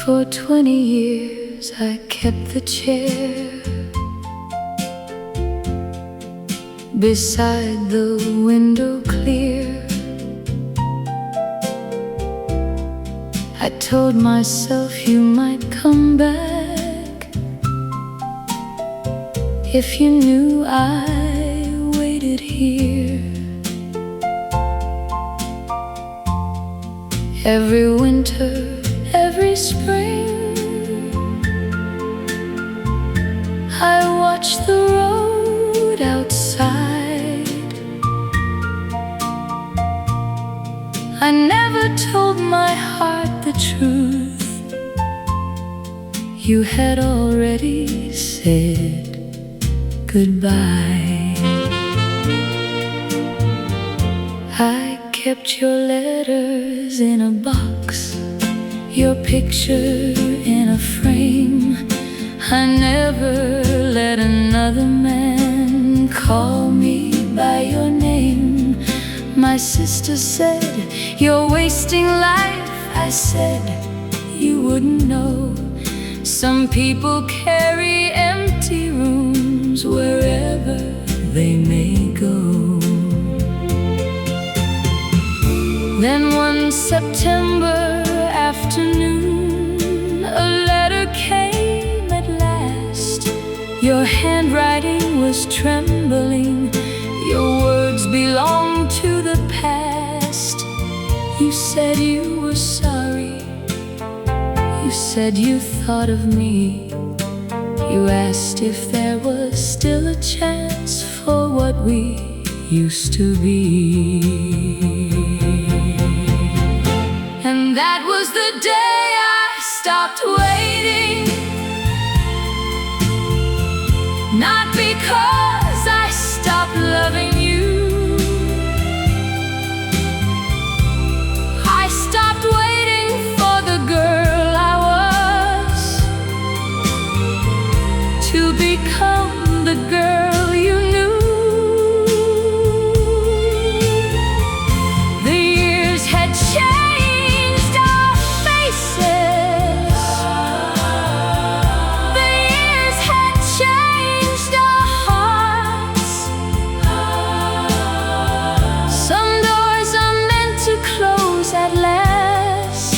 For 20 years I kept the chair beside the window clear. I told myself you might come back if you knew I waited here. Every winter, every spring, I watch the road outside. I never told my heart the truth. You had already said goodbye. I kept your letters in a box, your picture in a frame. I never let another man call me by your name. My sister said, you're wasting life. I said, you wouldn't know. Some people carry empty rooms wherever they may go. Then one September afternoon, a letter came at last. Your handwriting was trembling. Your words belonged to the past. You said you were sorry. You said you thought of me. You asked if there was still a chance for what we used to be. And that was the day I stopped waiting. Not because I stopped loving you. I stopped waiting for the girl I was to become the girl you knew. The years had changed our faces. The years had changed our hearts. Some doors are meant to close at last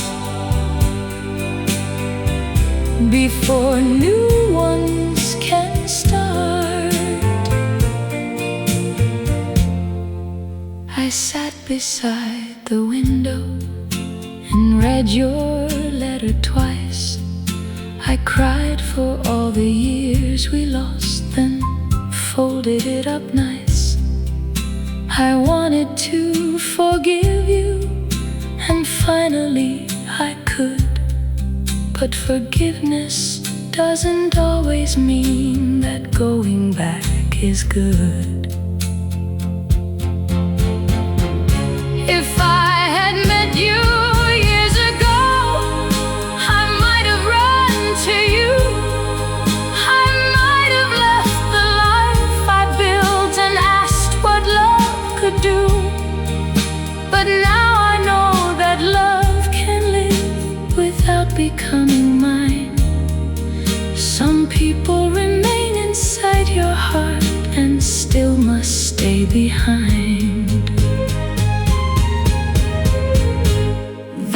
before new ones can start. I sat beside the window and read your letter twice. I cried for all the years we lost, then folded it up nice. I wanted to forgive you, and finally I could. But forgiveness doesn't always mean that going back is good. If I had met you years ago, I might have run to you. I might have left the life I built and asked what love could do. But now I know that love can live without becoming mine. Some people remain inside your heart and still must stay behind.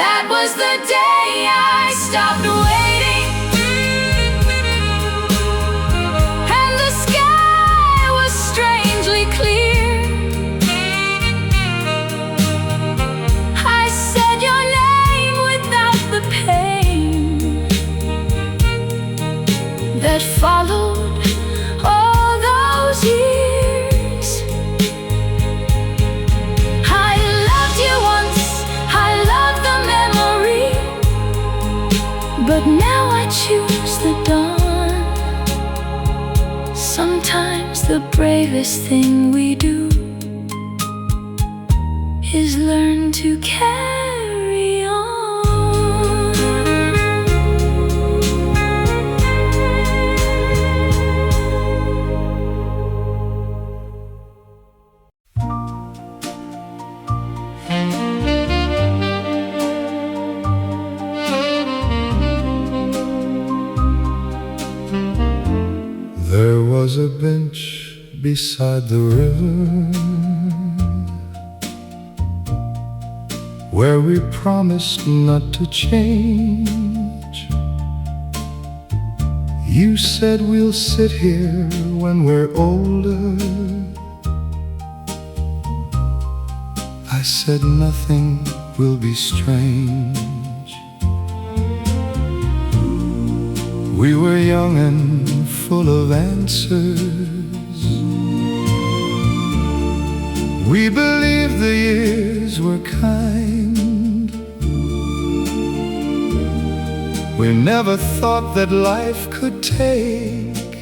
That was the day I stopped waiting, and the sky was strangely clear. I said your name without the pain that followed all those years. I loved you once, I loved the memory, but now I choose the dawn. Sometimes the bravest thing we do is learn to carry on. was a bench beside the river where we promised not to change. You said we'll sit here when we're older. I said nothing will be strange. We were young and full of answers. We believed the years were kind. We never thought that life could take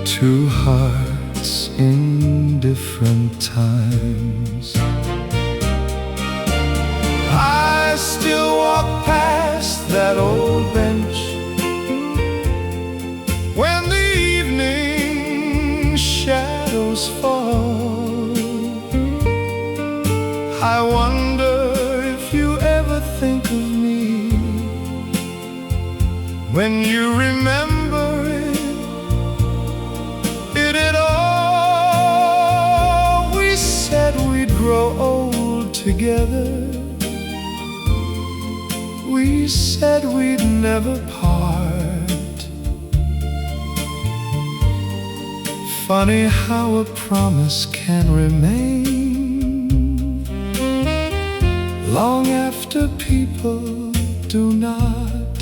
two hearts in different times. I still walk past that old bench when the evening shadows fall. I wonder if you ever think of me when you remember it at all. We said we'd grow old together. We said we'd never part. Funny how a promise can remain long after people do not.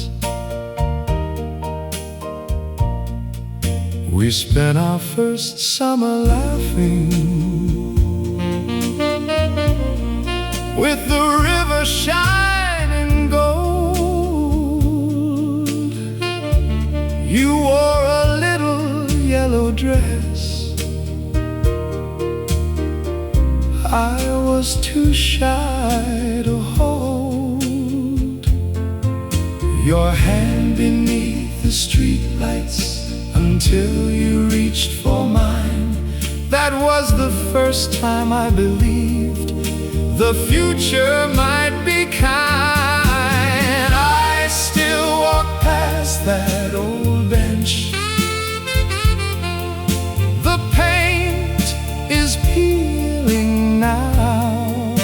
We spent our first summer laughing with the river shining gold. You wore a little yellow dress. I was too shy to hold your hand beneath the streetlights until you reached for mine. That was the first time I believed the future might be kind. I still walk past that old bench. The paint is peeling now.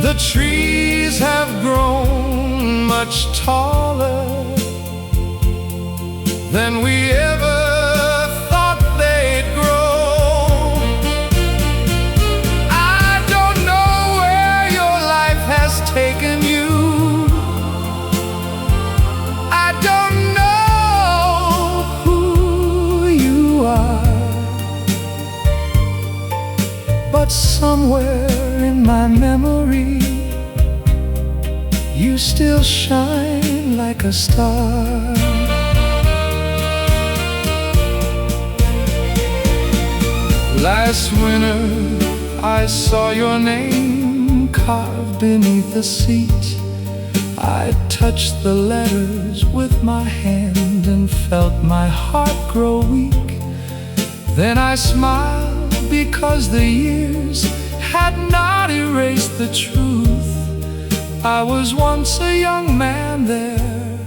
The trees have grown much taller than we ever thought they'd grow. I don't know where your life has taken you. I don't know who you are, but somewhere in my memory you still shine like a star. Last winter I saw your name carved beneath the seat. I touched the letters with my hand and felt my heart grow weak. Then I smiled because the years had not erased the truth. I was once a young man there,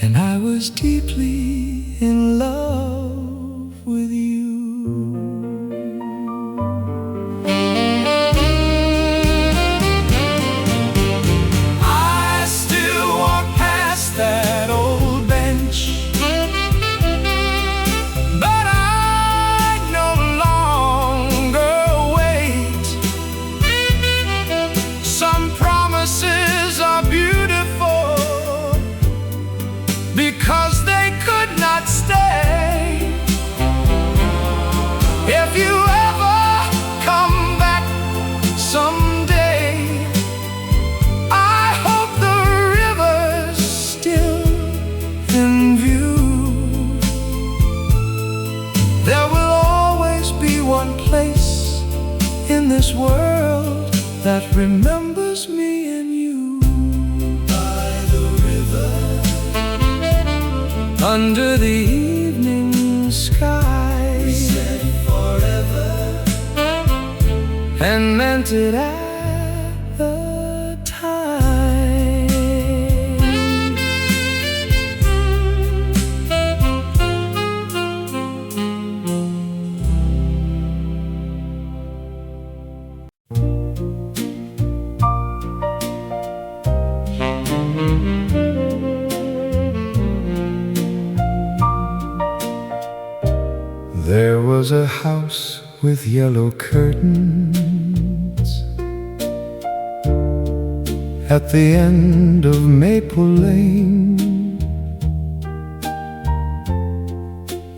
and I was deeply in love with you. That old bench, but I no longer wait. Some promises are beautiful because they could not stay. If you ever come back someday, I hope the river's still in view. There will always be one place in this world that remembers me and you. By the river, under the evening sky, we said forever and meant it at the time. was a house with yellow curtains at the end of Maple Lane.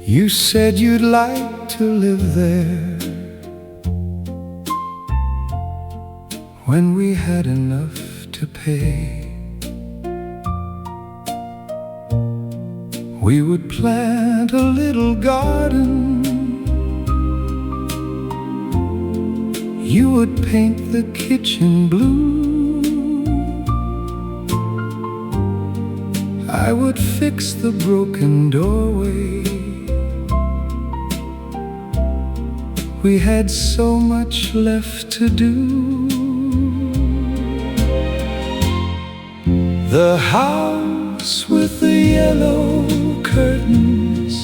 You said you'd like to live there when we had enough to pay. We would plant a little garden. You would paint the kitchen blue. I would fix the broken doorway. We had so much left to do. The house with the yellow curtains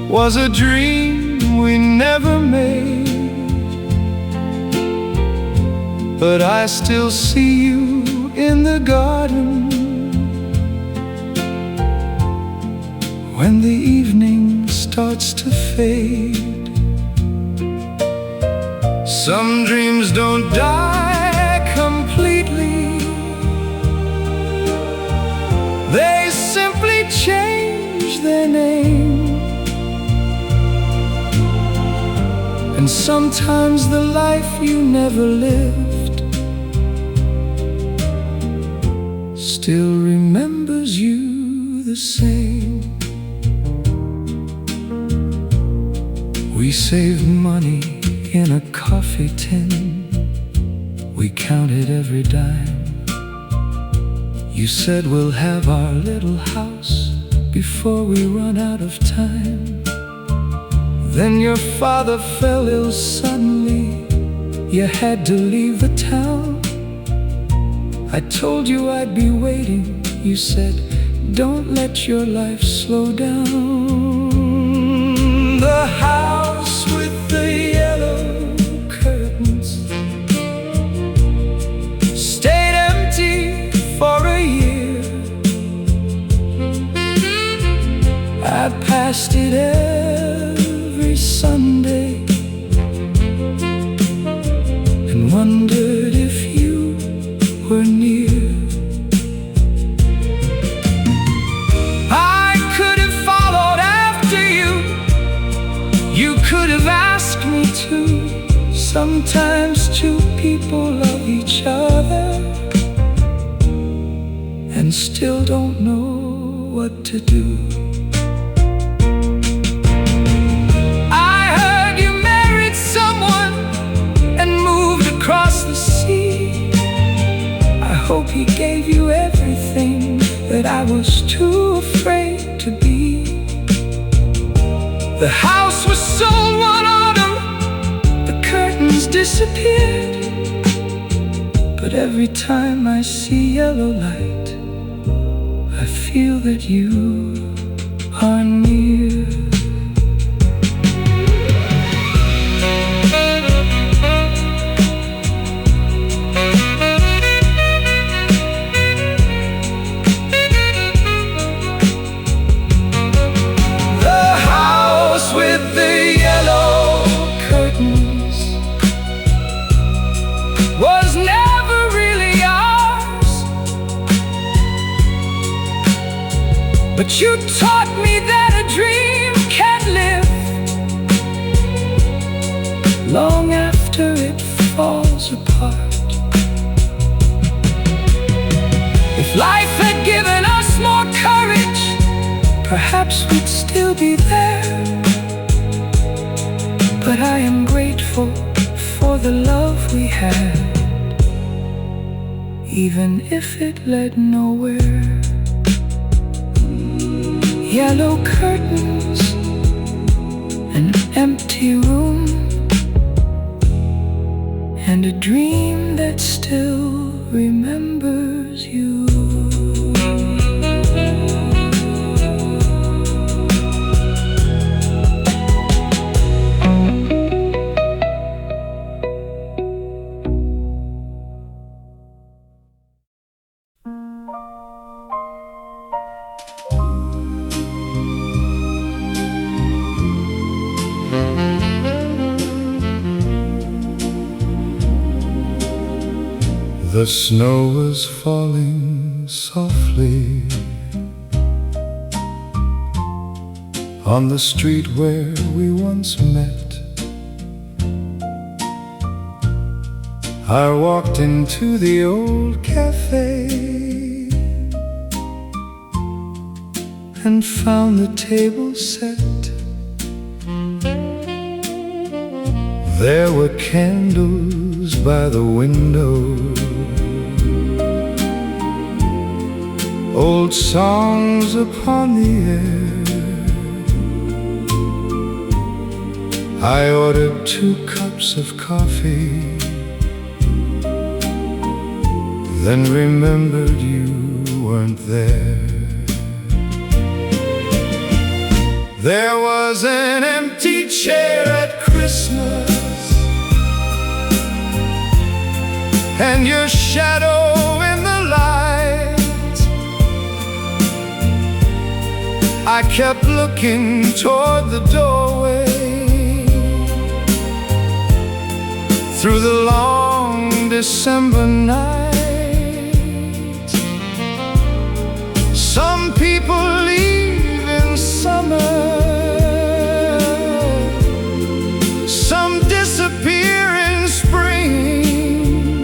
was a dream we never made, but I still see you in the garden when the evening starts to fade. Some dreams don't die completely, they simply change their name. And sometimes the life you never lived still remembers you the same. We saved money in a coffee tin. We counted every dime. You said we'll have our little house before we run out of time. Then your father fell ill suddenly. You had to leave the town. I told you I'd be waiting. You said, don't let your life slow down. The house with the yellow curtains stayed empty for a year. I passed it every Sunday and wondered if you were near. I could have followed after you. You could have asked me to. Sometimes two people love each other and still don't know what to do. I heard you married someone and moved across the sea. I hope he gave you everything that I was too afraid to be. The house was sold one autumn, the curtains disappeared. But every time I see yellow light, I feel that you are near. The house with the yellow curtains was never really ours, but you taught me that a dream can live long after it falls apart. If life had given us more courage, perhaps we'd still be there. But I am grateful for the love we had, even if it led nowhere. Yellow curtains, an empty room, and a dream that still remembers you. The snow was falling softly on the street where we once met. I walked into the old cafe and found the table set. There were candles by the window, old songs upon the air. I ordered 2 cups of coffee, then remembered you weren't there. There was an empty chair at Christmas, and your shadow in the light. I kept looking toward the doorway through the long December night. Some people leave in summer, some disappear in spring,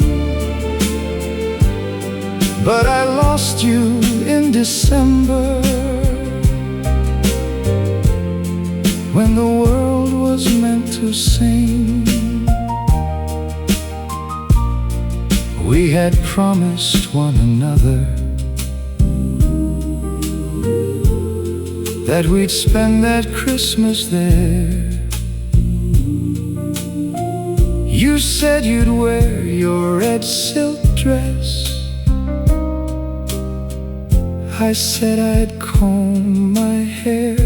but I lost you in December, when the world was meant to sing. We had promised one another that we'd spend that Christmas there. You said you'd wear your red silk dress. I said I'd comb my hair.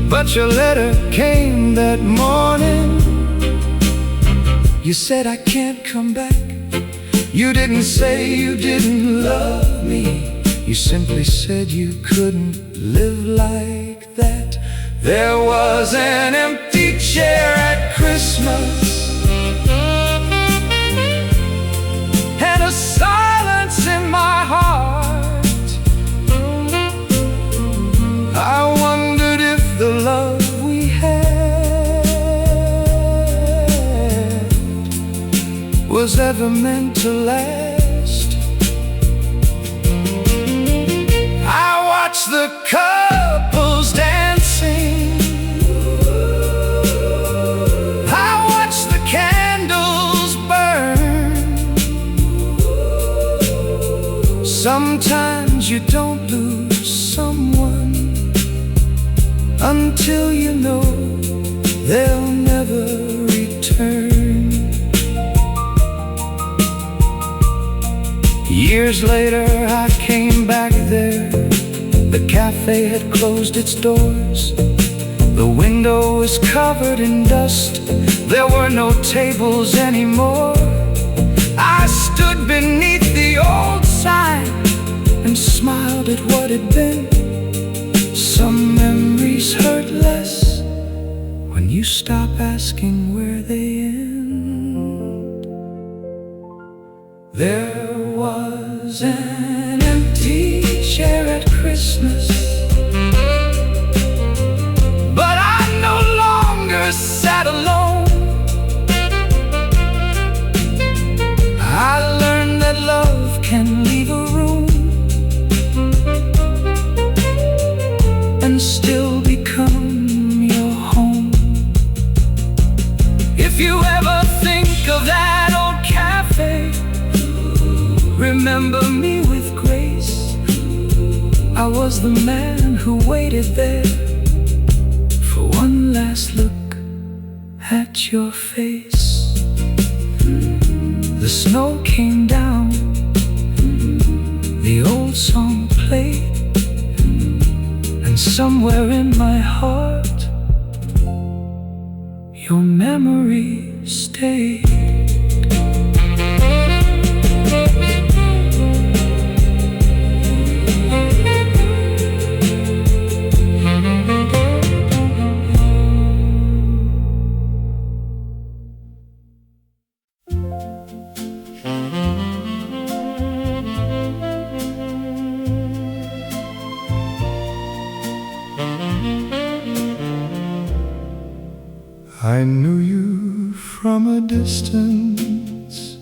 But your letter came that morning. You said I can't come back. You didn't say you didn't love me. You simply said you couldn't live like that. There was an empty chair at Christmas, and a silence in my heart. I wondered if the love we had was ever meant to last. I watched the couples dancing, I watched the candles burn. Sometimes you don't lose someone until you know they'll never return. Years later I came back there. The cafe had closed its doors. The window was covered in dust. There were no tables anymore. I stood beneath the old sign and smiled at what had been. Some memories hurt less when you stop asking where they end. There was an empty chair at Christmas, but I no longer sat alone. I learned that love can leave a room and still become your home. If you ever think of that old cafe, remember me with grace. I was the man who waited there for one last look at your face. The snow came down, the old song played, and somewhere in my heart your memory stayed. from a distance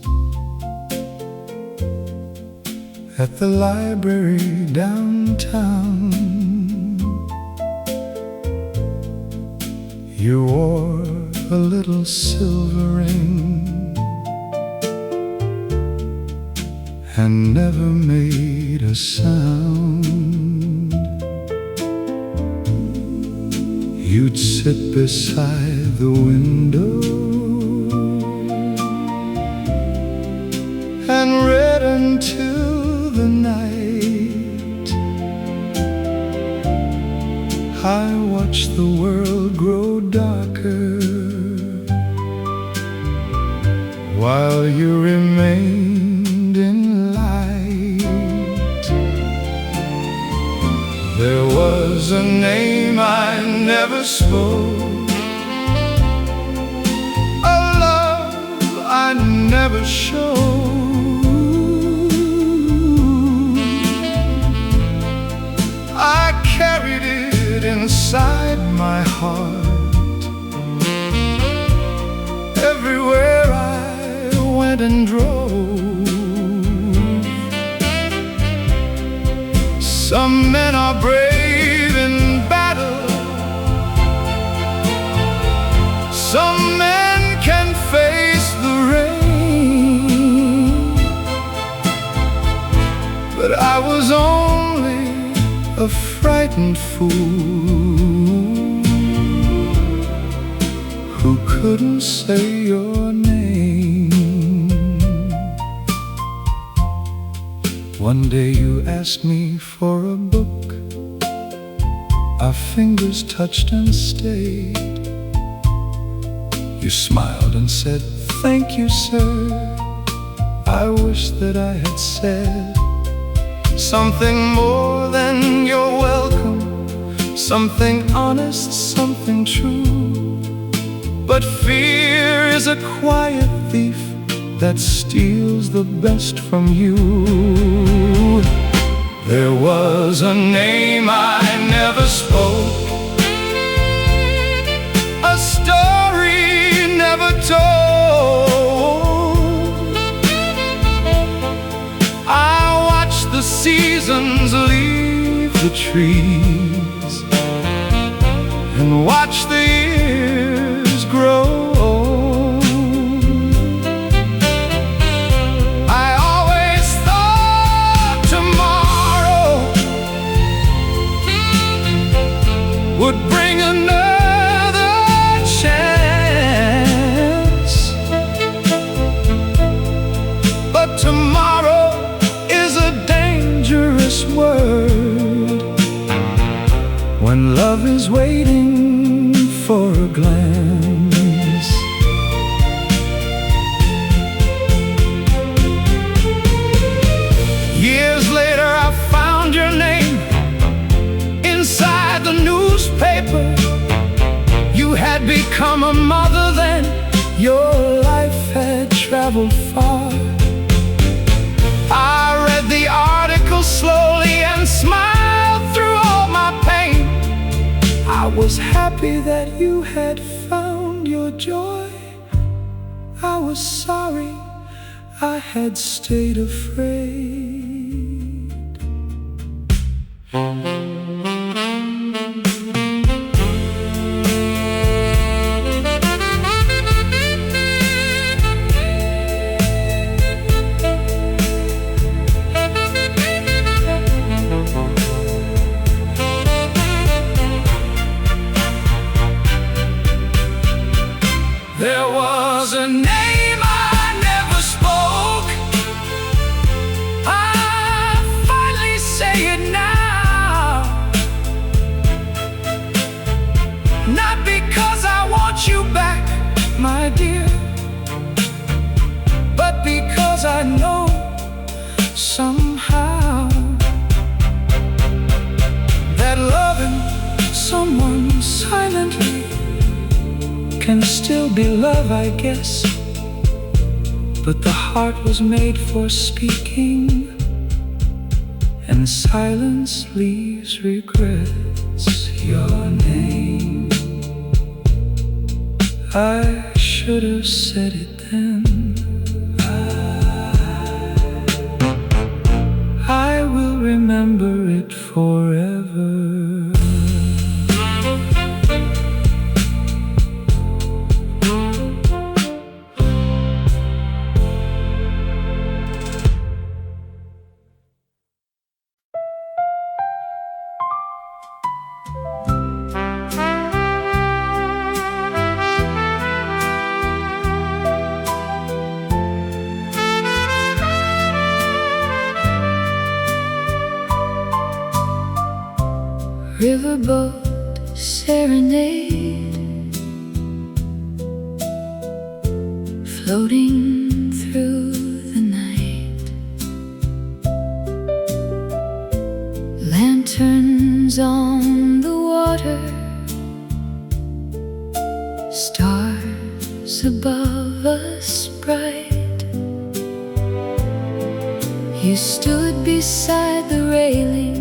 at the library downtown. You wore a little silver ring and never made a sound. You'd sit beside the window and read until the night. I watched the world grow darker while you remained in light. There was a name I never spoke, a love I never showed. I carried it inside my heart everywhere I went and drove. Some men are brave in battle, some men can face the rain, but I was only a frightened fool who couldn't say your name. One day you asked me for a book, our fingers touched and stayed. You smiled and said, "Thank you, sir." I wish that I had said something more than "you're welcome," something honest, something true. But fear is a quiet thief that steals the best from you. There was a name I never spoke, a story never told. I watched the seasons leave the trees and watch the years grow old. I always thought tomorrow would bring another chance, but tomorrow is a dangerous word when love is waiting for a glance. Years later I found your name inside the newspaper. You had become a mother then, your life had traveled far. I read the article slowly and smiled through all my pain. I was happy that you had found your joy. I was sorry I had stayed afraid. There was a name I never spoke. I finally say it now, not because I want you back, my dear, but because I know somehow that loving someone silently can still be love, I guess. But the heart was made for speaking, and silence leaves regrets. Your name I should have said it then. I will remember it forever. Riverboat serenade, floating through the night. Lanterns on the water, stars above us bright. You stood beside the railing,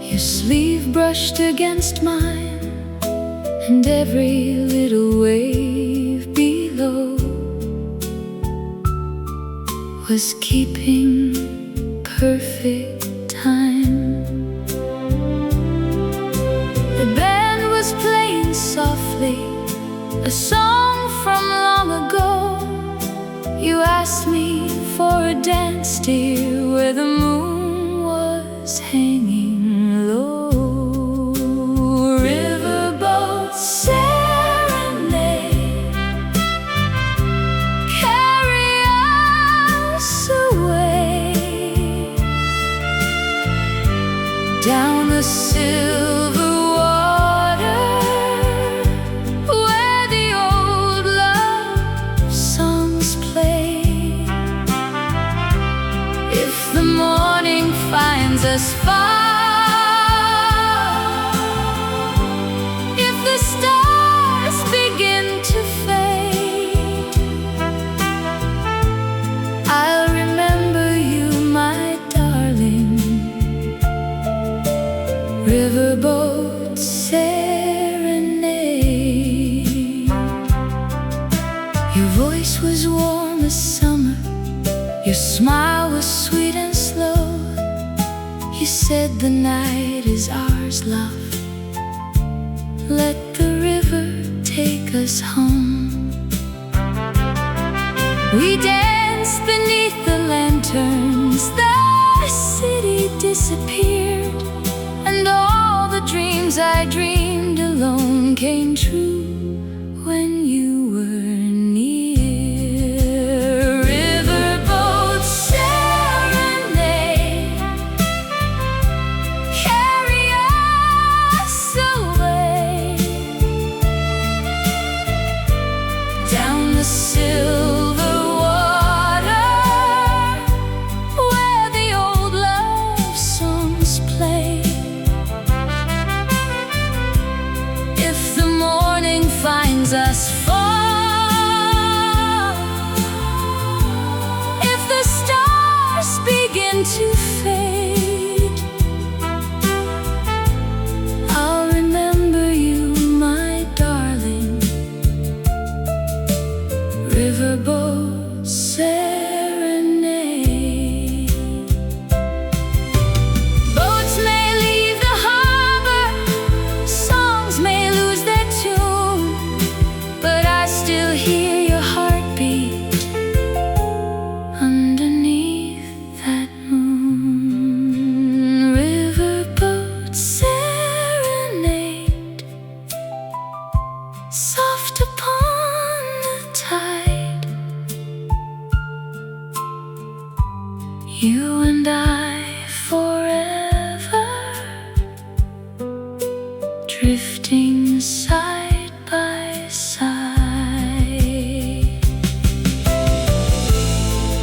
your sleeve brushed against mine, and every little wave below was keeping perfect time. The band was playing softly, a song from long ago. You asked me for a dance, dear, where the moon was hanging low. Riverboat serenade, carry us away down the silver water, where the old love songs play. If the morning finds us far, riverboat serenade. Your voice was warm as summer, your smile was sweet and slow. You said the night is ours, love. Let the river take us home. We danced beneath the lanterns, the city disappeared, and all the dreams I dreamed alone came true when you were near. Riverboat serenade, carry us away down the silver water, where the old love songs play. Finds us far, if the stars begin to fade, I'll remember you, my darling. Riverboat serenade. Boats may leave the harbor, songs may lose their tune, but I still hear your heartbeat underneath that moon. Riverboat serenade, soft upon the tide. You and I forever, drifting side by side.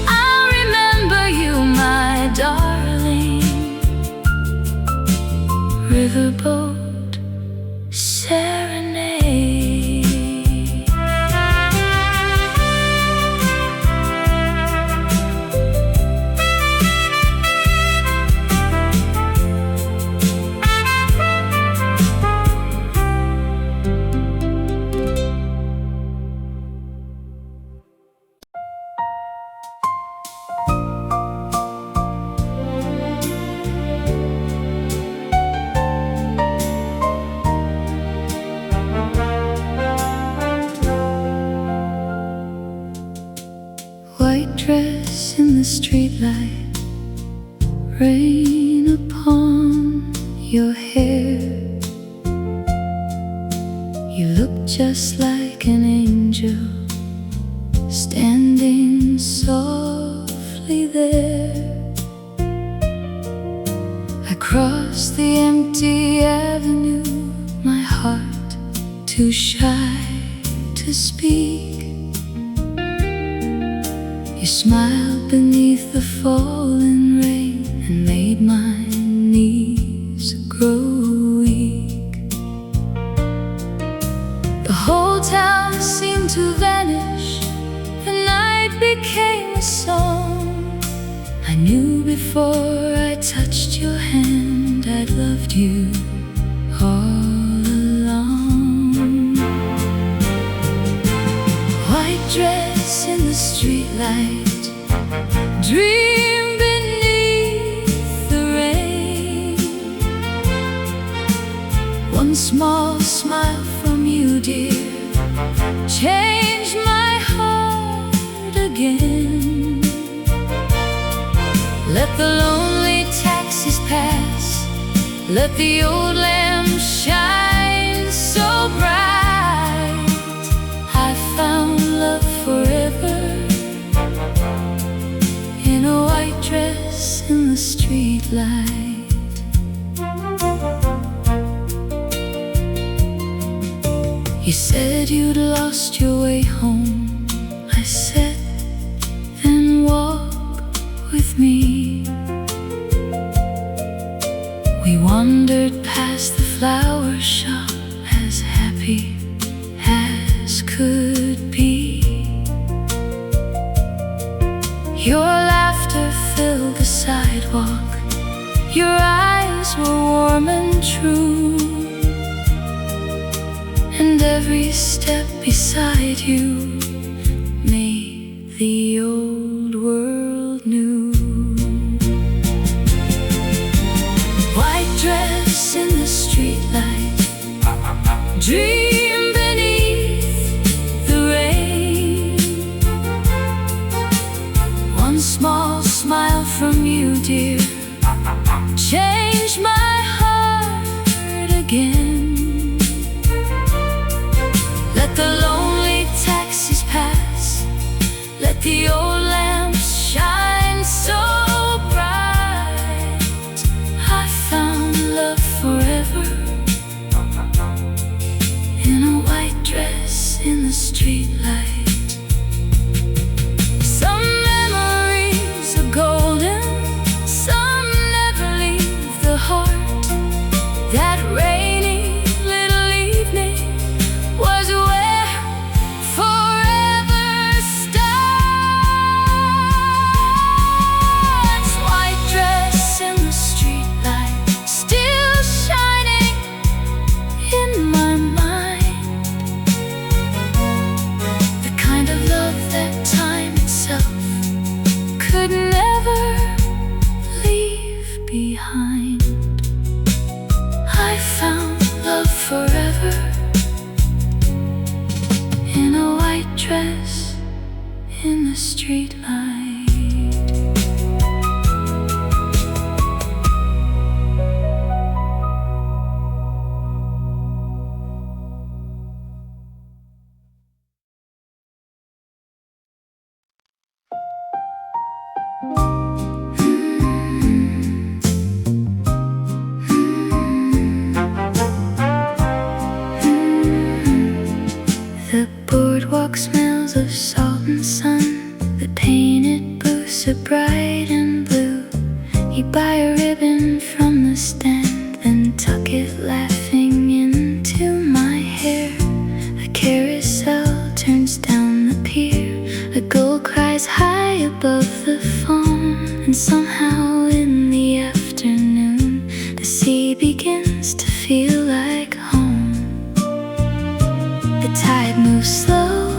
I'll remember you, my darling. Riverboat serenade. dress in the streetlight, rain upon your hair. You look just like an angel, standing softly there. I cross the empty avenue, my heart too shy to speak. You smiled beneath the falling rain and made my knees grow weak. The whole town seemed to vanish, the night became a song. I knew before I touched your hand I'd loved you all along. White dress in the streetlight, dream beneath the rain. One small smile from you, dear, changed my heart again. Let the lonely taxis pass, let the old lamp shine so bright. I found love forever in a white dress in the streetlight. You said you'd lost your way home. I said, then walk with me. We wandered past the flower shop, as happy as could be. Your laughter filled the sidewalk, your eyes were warm and true, and every step beside you made the old world new. White dress in the streetlight, dream beneath the rain. One small smile from you, dear, changed my heart again. Let the lonely taxis pass, let the old lamps shine so bright. I found love forever in a white dress in the streetlight. Some memories are golden, some never leave the heart. That rainy little evening was where forever starts. White dress in the streetlight, still shining in my mind. The kind of love that time itself could never leave behind. I found love forever in a white dress in the streetlight. The boardwalk smells of salt and sun, the painted booths are bright and blue. You buy a ribbon from the stand, then tuck it laughing into my hair. A carousel turns down the pier, a gull cries high above the foam, and somehow in the afternoon the sea begins to feel like home. The tide moves slow,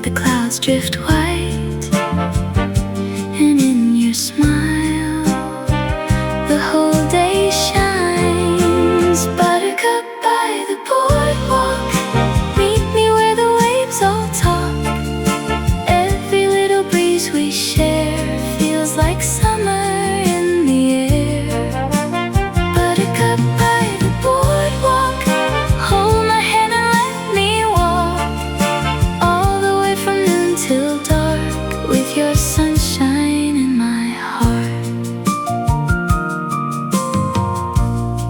the clouds drift white, and in your smile the whole day shines. Buttercup by the boardwalk, meet me where the waves all talk. Every little sunshine in my heart.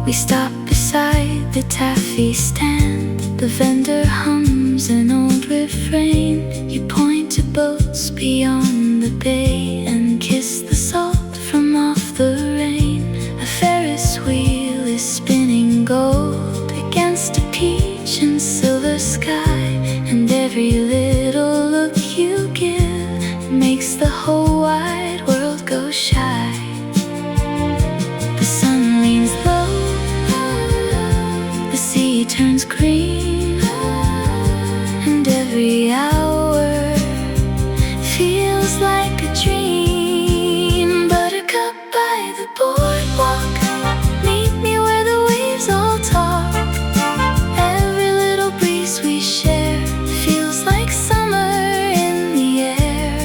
We stop beside the taffy stand. The vendor hums an old refrain. You point to boats beyond the bay and kiss the salt from off the rain. A Ferris wheel is spinning gold against a peach and silver sky, and every little look you give makes the whole wide world go shy. The sun leans low, the sea turns green, and every hour feels like a dream. Buttercup by the boardwalk, meet me where the waves all talk. Every little breeze we share feels like summer in the air.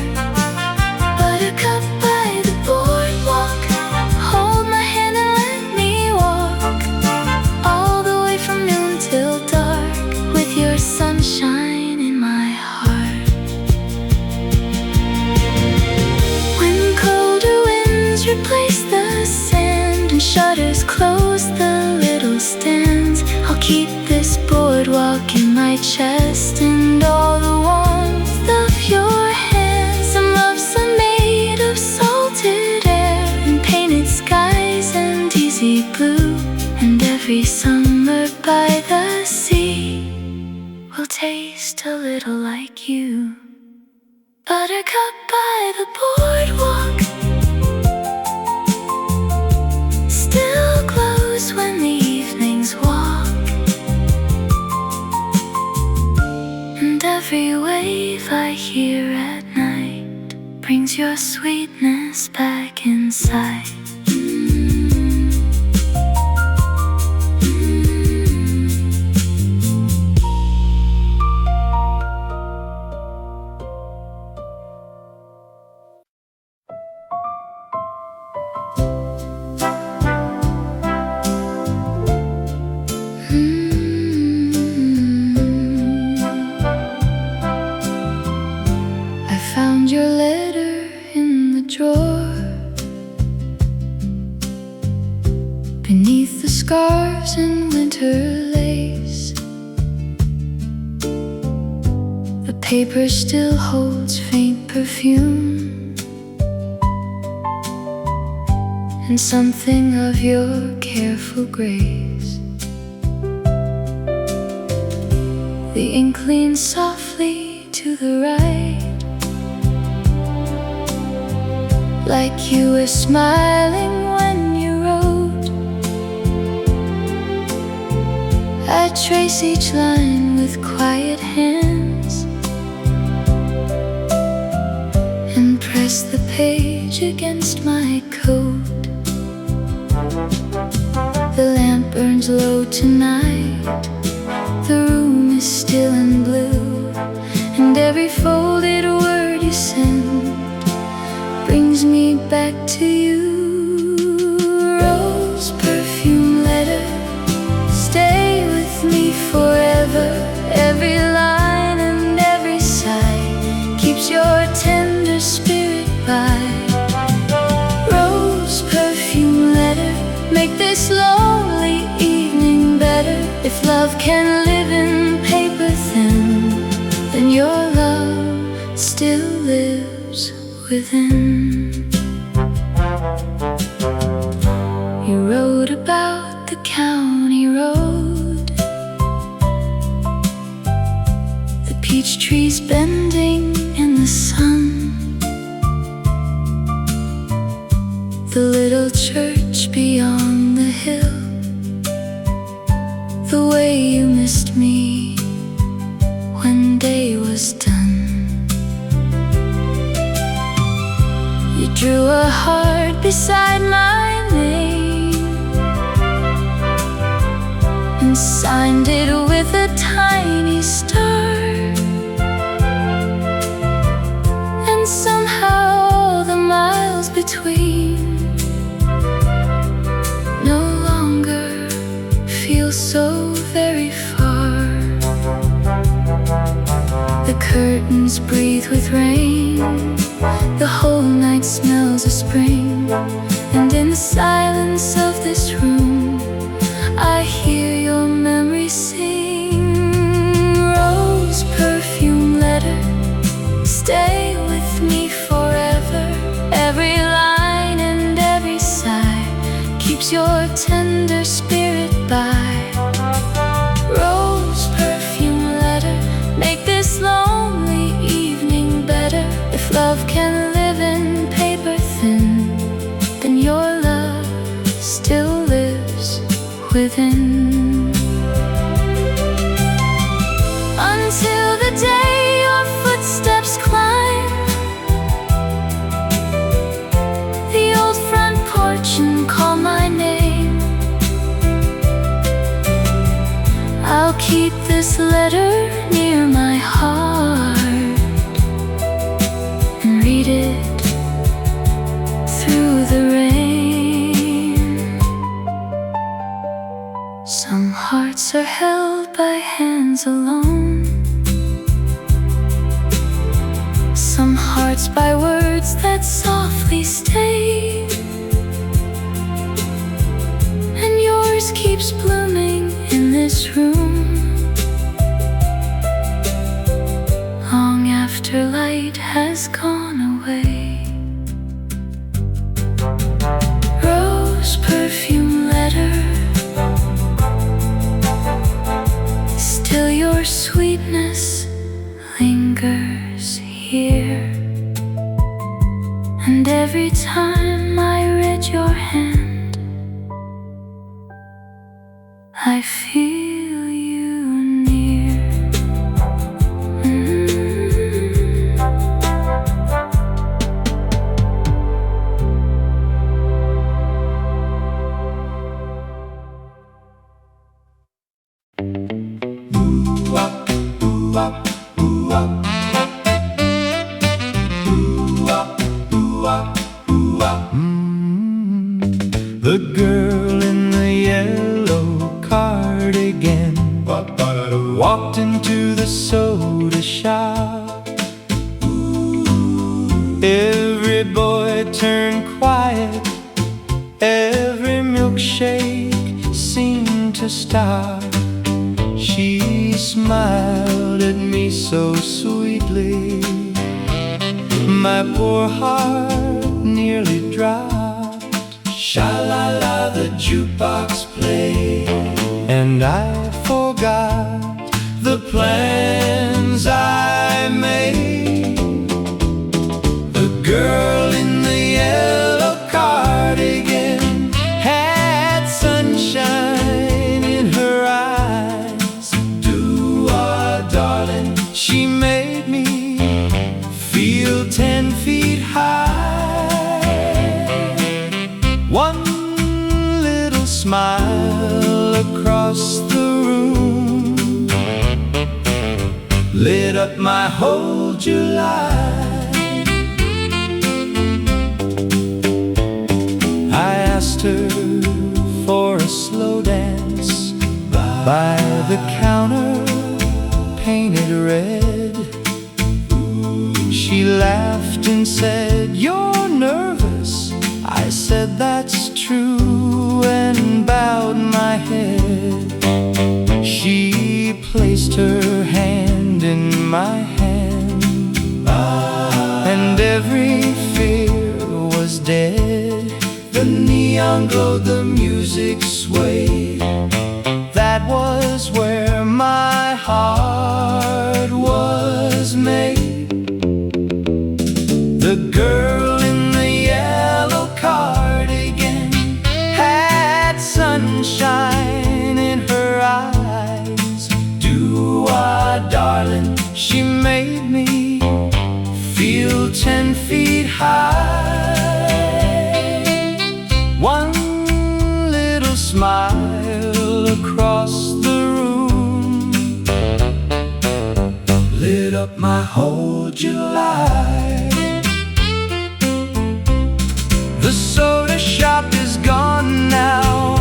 Buttercup by the boardwalk, hold my hand and let me walk all the way from noon till dark, with your sunshine in my heart. When colder winds replace the sand and shutters close the little stands, I'll keep this boardwalk in my chest and all the warmth of your hands. Some loves are made of salted air and painted skies and easy blue, and every summer by the sea will taste a little like you. Buttercup by the boardwalk still glows when the evenings walk, and every wave I hear at night brings your sweetness back inside. I found your letter in the drawer, beneath the scarves and winter lace. The paper still holds faint perfume and something of your careful grace. The ink leans softly to the right, like you were smiling when you wrote. I trace each line with quiet hands and press the page against my coat. The lamp burns low tonight, the room is still and blue, and every folded word you send brings me back to you. Rose perfume letter, stay with me forever. Every line and every sigh keeps your tender spirit by. Rose perfume letter, make this lonely evening better. If love can live in paper thin, then your love still lives within. You wrote about the county road, the peach trees bending in the sun, the little church beyond the hill, the way you missed me when day was done. You drew a heart beside my name and signed it with a tiny star, and somehow the miles between no longer feel so very far. The curtains breathe with rain, The whole night smells of spring, and in the silence of this room I hear your memory sing. Rose perfume letter, stay with me forever. Every line and every sigh keeps your tender spirit by. Rose perfume letter, make this lonely evening better. If love can live in paper thin, then your love still lives within. Until the day your footsteps climb the old front porch and call my name, I'll keep this letter near my heart and read it through the rain. Some hearts are held by hands alone, some hearts by words that softly stay, and yours keeps blooming in this room long after light has gone away. Rose perfume letter, still your sweetness lingers here, and every time I read your hand I feel you near. The girl in the yellow cardigan walked into the soda shop. Every boy turned quiet, every milkshake seemed to stop. She smiled at me so sweetly, my poor heart nearly dropped. Sha-la-la, the jukebox played, and I forgot the plans I made. The girl in the yellow cardigan had sunshine in her eyes. Do-ah, darling, she made me feel 10 feet high. One little smile across the room lit up my whole July. I asked her for a slow dance by the counter painted red. She laughed and said, "You're nervous." I said, "That's true," and bowed my head. She placed her hand in my hand, and every fear was dead. The neon glowed, the music swayed. That was where my heart was made. The girl in the yellow cardigan had sunshine in her eyes. Do-ah, darling, she made me feel 10 feet high. One little smile across the room lit up my whole July. The soda shop is gone now,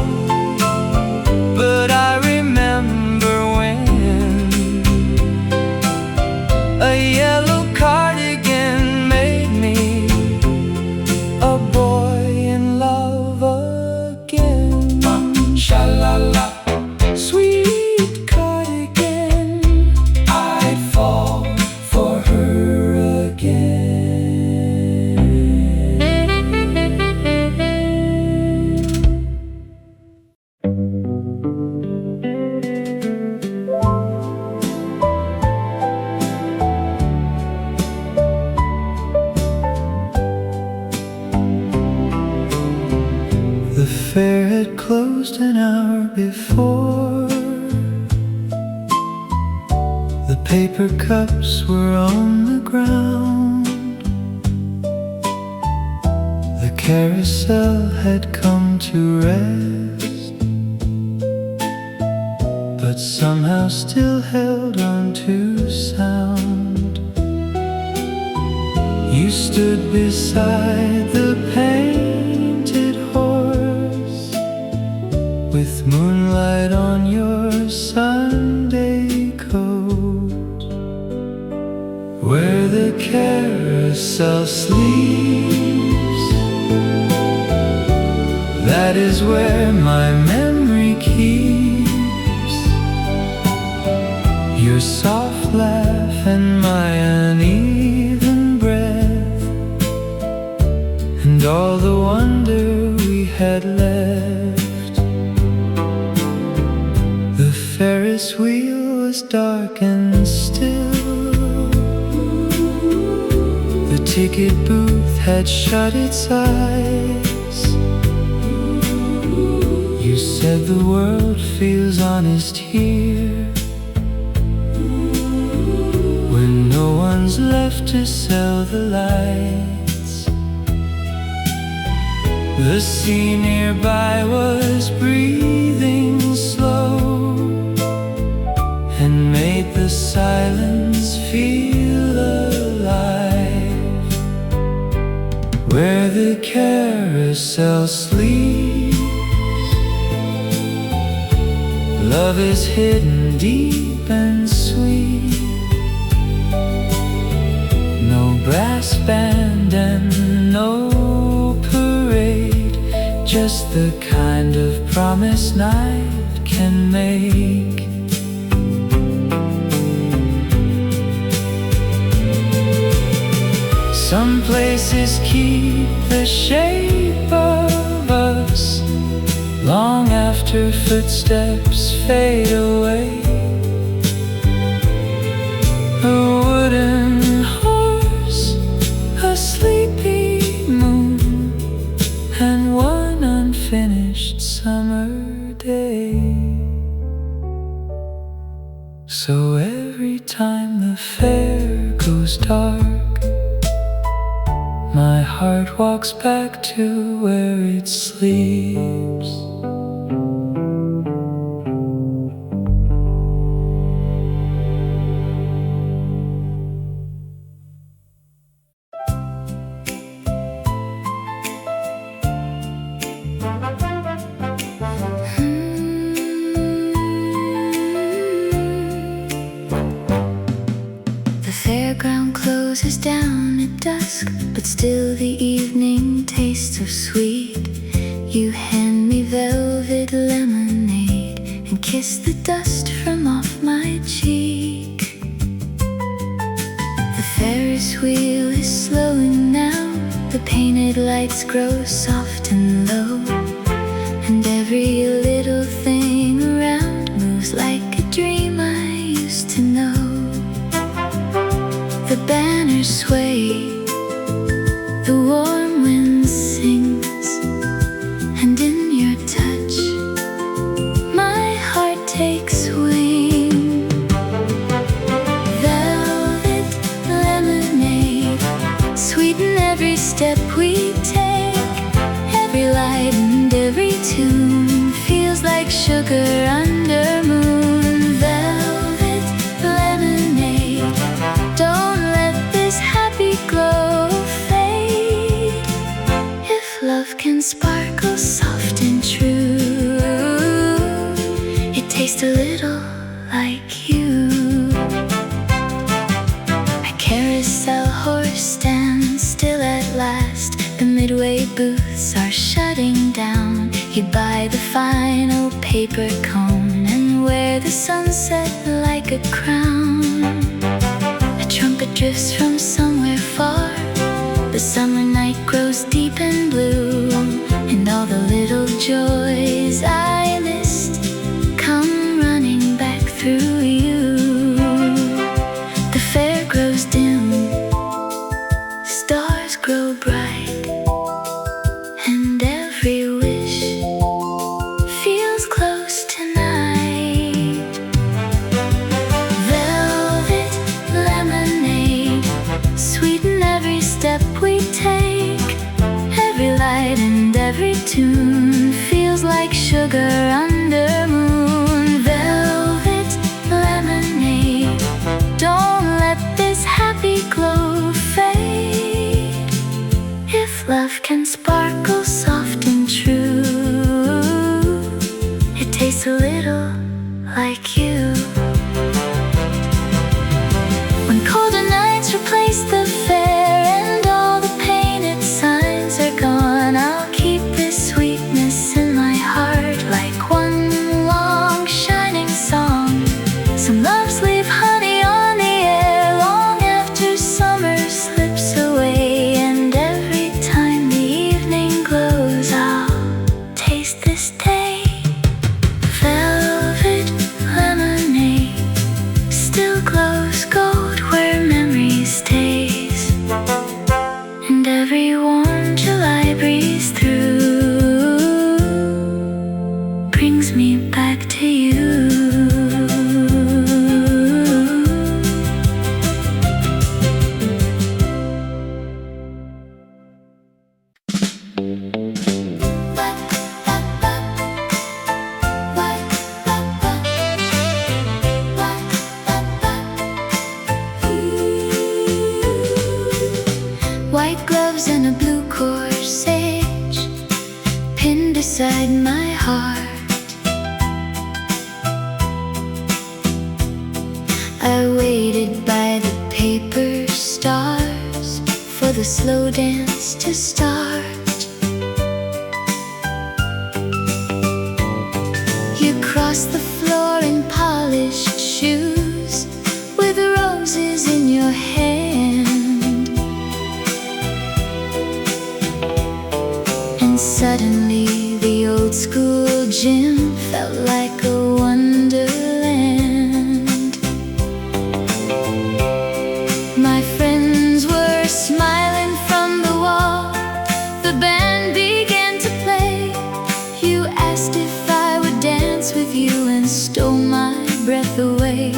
but I remember when a yellow cardigan made me fair had closed an hour before. The paper cups were on the ground. The carousel had come to rest, but somehow still held on to sound. You stood beside the painted horse, with moonlight on your Sunday coat. Where the carousel sleeps, that is where my memory keeps your soft laugh and my uneven breath, and all the wonder we had left. The Ferris wheel was dark and still. The ticket booth had shut its eyes. You said the world feels honest here, when no one's left to sell the lights. The sea nearby was breathing slow, and made the silence feel alive. Where the carousel sleeps, love is hidden deep and sweet. No brass band and no parade, just the kind of promise night can make. Some places keep the shape of us long after footsteps fade away. A wooden horse, a sleepy moon, and one unfinished summer day. So every time the fair goes dark, my heart walks back to where it sleeps. The fairground closes down at dusk, but still the evening tastes of sweet. You hand me velvet lemonade and kiss the dust from off my cheek. The Ferris wheel is slowing now, the painted lights grow soft and low, and every little thing around moves like a dream I used to know. The banners sway, the warm wind sings, and in your touch my heart takes wing. Velvet lemonade, sweeten every step we take. Every light and every tune feels like sugar under moon. Velvet lemonade, don't let this happy glow fade. If love can sparkle soft and true, it tastes a little like you. My carousel horse stands still at last. The midway booths are shutting down. You buy the final paper cone and wear the sunset like a crown. A trumpet drifts from somewhere far. The summer night grows deep and blue, and all the little joys I missed come running back through you. The fair grows dim, stars grow bright, and every wish tune feels like sugar under moon. Velvet lemonade, don't let this happy glow fade. If love can sparkle soft and true, it tastes a little like you. When colder nights replace the fair and all the painted signs are gone, I'll keep this sweetness in my heart like one long shining song. Some loves leave honey on the air long after summer slips away, and every time the evening glows, I'll taste this day. Velvet lemonade still glows gold where memory stays, and every warm July breeze through brings me back to you. White gloves and a blue corsage pinned beside my heart. I waited by the paper stars for the slow dance to start. You crossed the floor in polished shoes with roses in your hand, and suddenly the old school gym felt like a wonderland. My friends were smiling from the wall, the band began to play. You asked if I would dance with you and stole my breath away.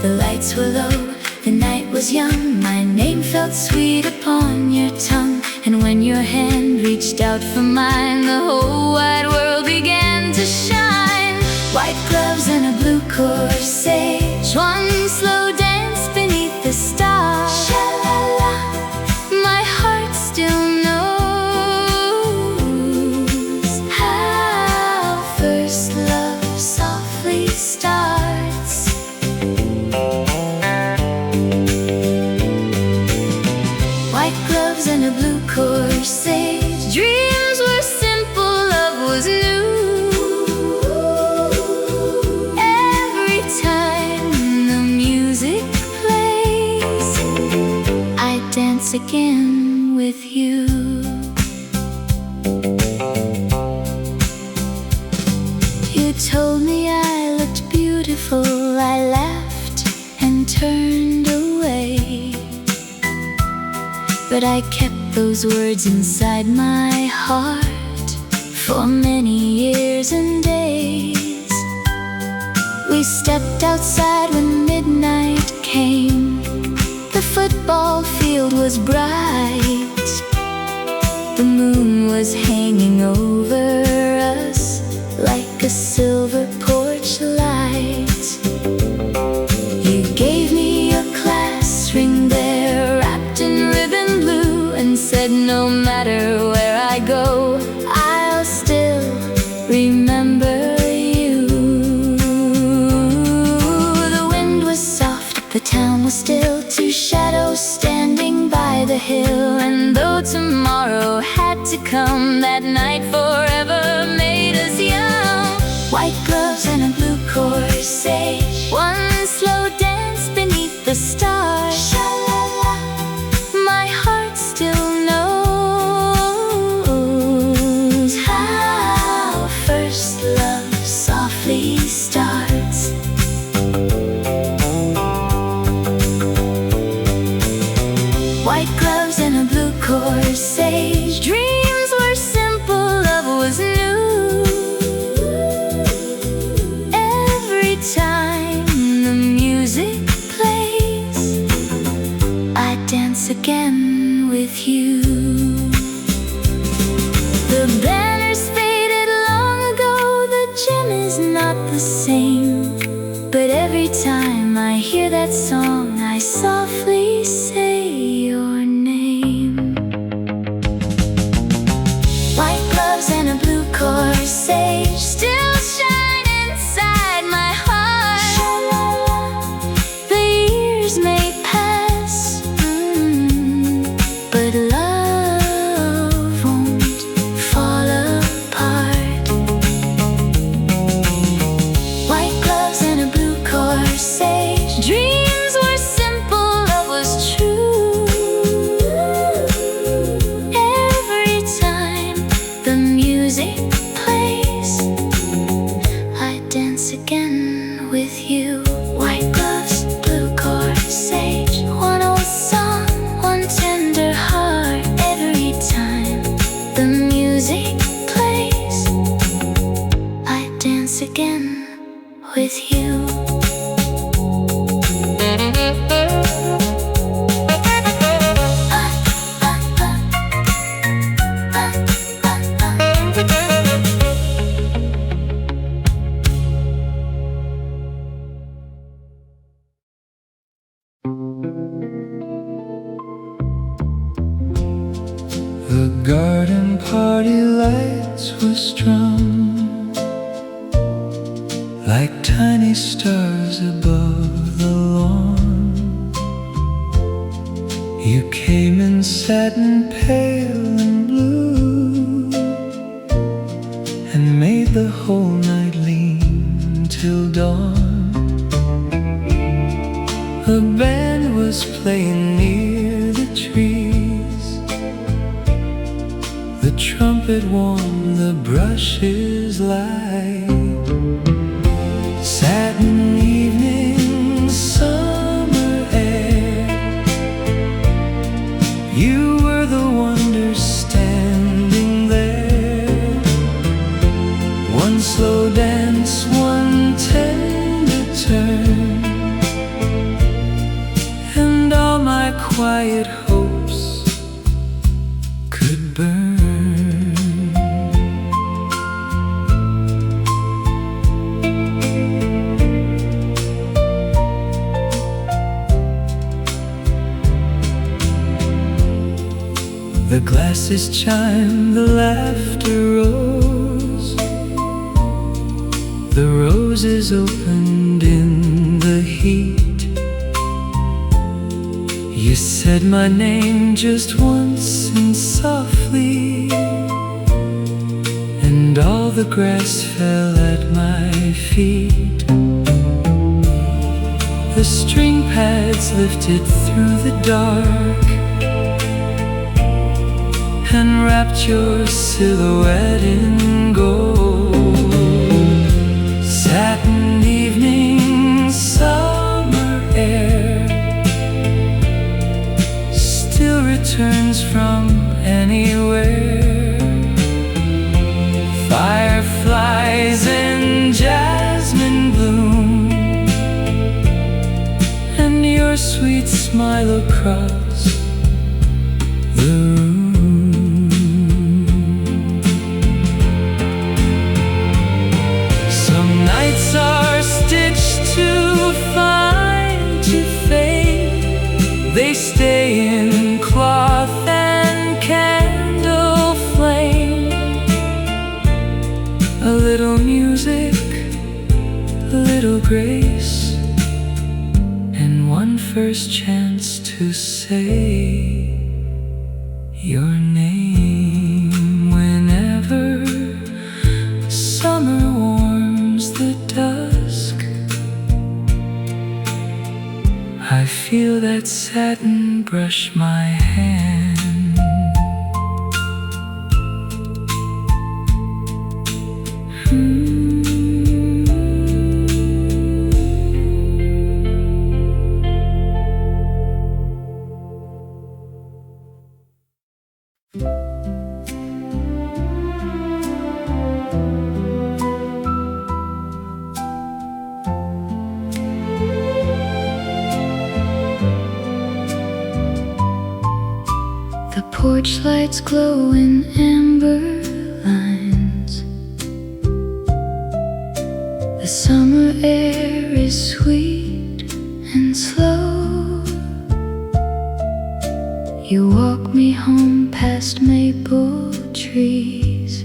The lights were low, the night was young, my name felt sweet upon your tongue, and when your hand reached out for mine, the whole wide world began to shine. White gloves and a blue corsage, one slow dance beneath the stars. Sha-la-la, my heart still knows how first love softly starts. White gloves and a blue corsage, dreams were simple, love was new. Every time the music plays, I dance again with you. You told me I looked beautiful, I laughed and turned away, but I kept those words inside my heart for many years and days. We stepped outside when midnight came. The football field was bright, the moon was hanging over us like a silver porch light. You gave me a class ring there wrapped in ribbon blue, and said no matter where I go, I'll still remember you. The wind was soft, the town was still, two shadows standing by the hill, and though tomorrow had to come, that night forever made us young. White gloves and a blue corsage, one slow dance beneath the stars. Sha-la-la, my heart still knows how first love softly starts. White gloves and a blue corsage, dreams were simple, love was new. Every time the music plays, that song, I softly say your name. White gloves and a blue corsage still shine inside my heart. The years may pass, but love won't fall apart. White gloves and a blue corsage, dreams were simple, love was true. Every time the music plays, I dance again with you. White gloves, blue corsage, one old song, one tender heart. Every time the music plays, I dance again with you. The garden party lights were strung like tiny stars above the lawn. You came in satin pale and blue and made the whole night lean till dawn. The band was playing near the trees, the trumpet warmed the brushes light. Satin evening, summer air, you were the wonder standing there. One slow dance, one tender turn, and all my quiet hopes could burn. The glasses chimed, the laughter rose, the roses opened in the heat. You said my name just once and softly, and all the grass fell at my feet. The string pads lifted through the dark and wrapped your silhouette in gold. Satin evening, summer air still returns from anywhere. Fireflies and jasmine bloom, and your sweet smile across the room. Nights are stitched too fine to fade, they stay in cloth and candle flame. A little music, a little grace, and one first chance to say your name. Whenever summer warms the dusk, I feel that satin brush my hand. The porch lights glow in amber lines. The summer air is sweet and and slow. You walk me home past maple trees,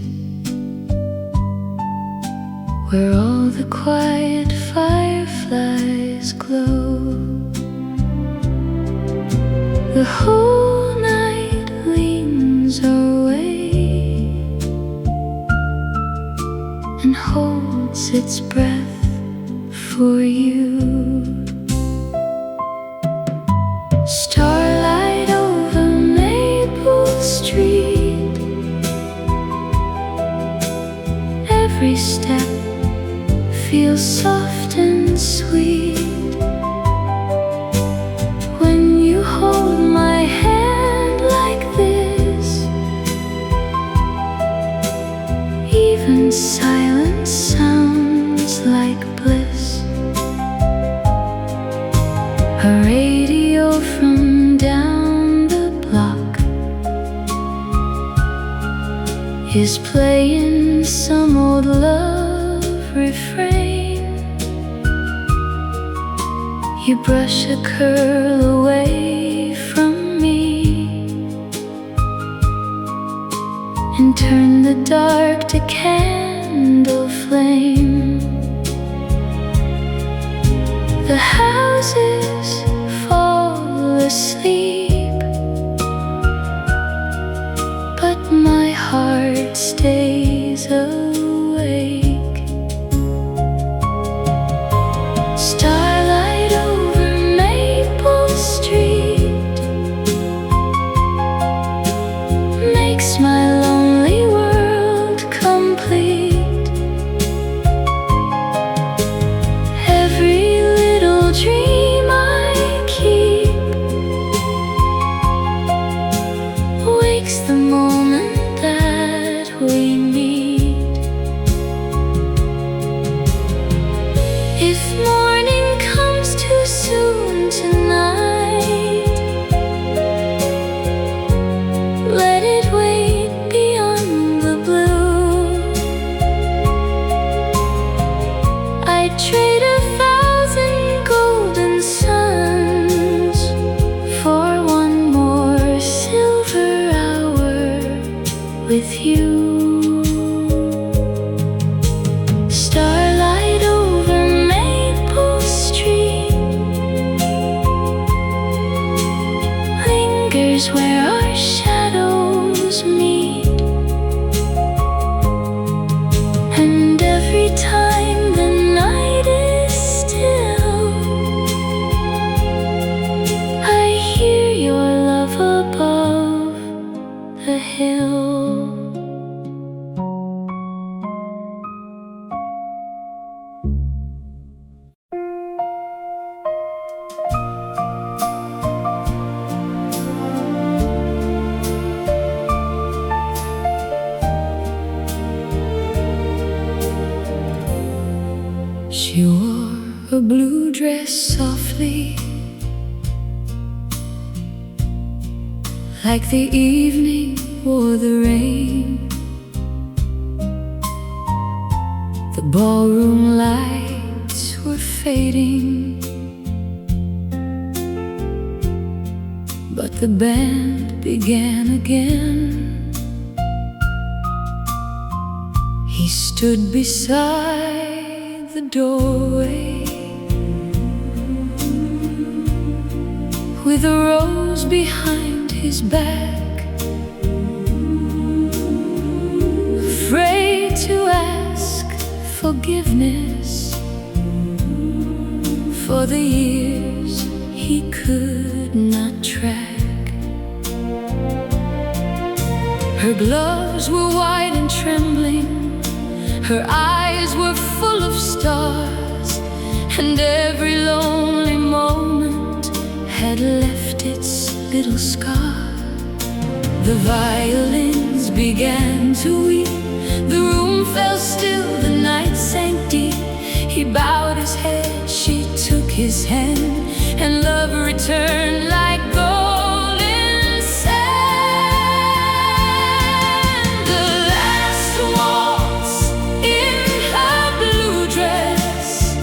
where all the quiet fireflies glow. The whole night leans away and holds its breath for you. Starlight over Maple Street, every step feels soft and sweet. When you hold my hand like this, even silence sounds like bliss. A radio from down the block is playing some old love refrain. You brush a curl away from me and turn the dark to candle flame. The houses fall asleep, but my heart stays awake. Starlight over Maple Street makes my lonely world complete. Every little dream I keep wakes the moment that we meet. If morning comes too soon tonight, let it wait beyond the blue. I'd trade 1,000 golden suns for one more silver hour with you. Starlight over Maple Street lingers where our shadows meet, and every time the night is still, I hear your love above the hill. She wore a blue dress softly, like the evening wore the rain. The ballroom lights were fading, but the band began again. He stood beside the doorway with a rose behind his back, afraid to ask forgiveness for the years he could not track. Her gloves were white and trembling, her eyes were full of stars, and every lonely moment had left its little scar. The violins began to weep, the room fell still, the night sank deep. He bowed his head, she took his hand, and love returned like golden sand. The last waltz in her blue dress,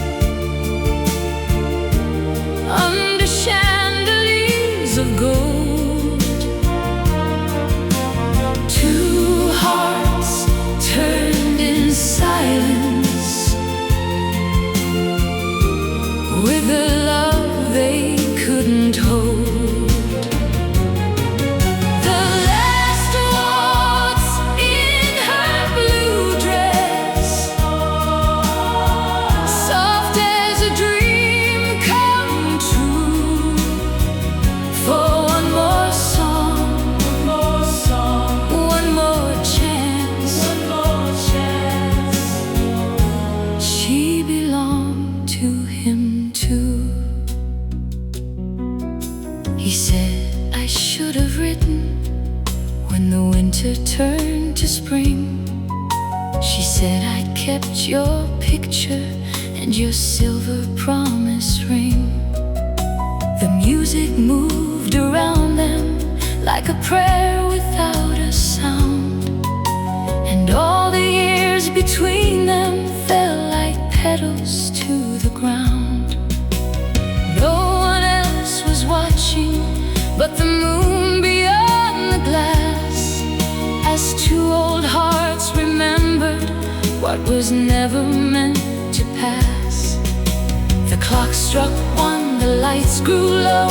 winter turned to spring. She said I'd kept your picture and your silver promise ring. The music moved around them like a prayer without a sound, and all the years between them fell like petals to the ground. No one else was watching but the moon beyond the glass, as two old hearts remembered what was never meant to pass. The clock struck one, the lights grew low,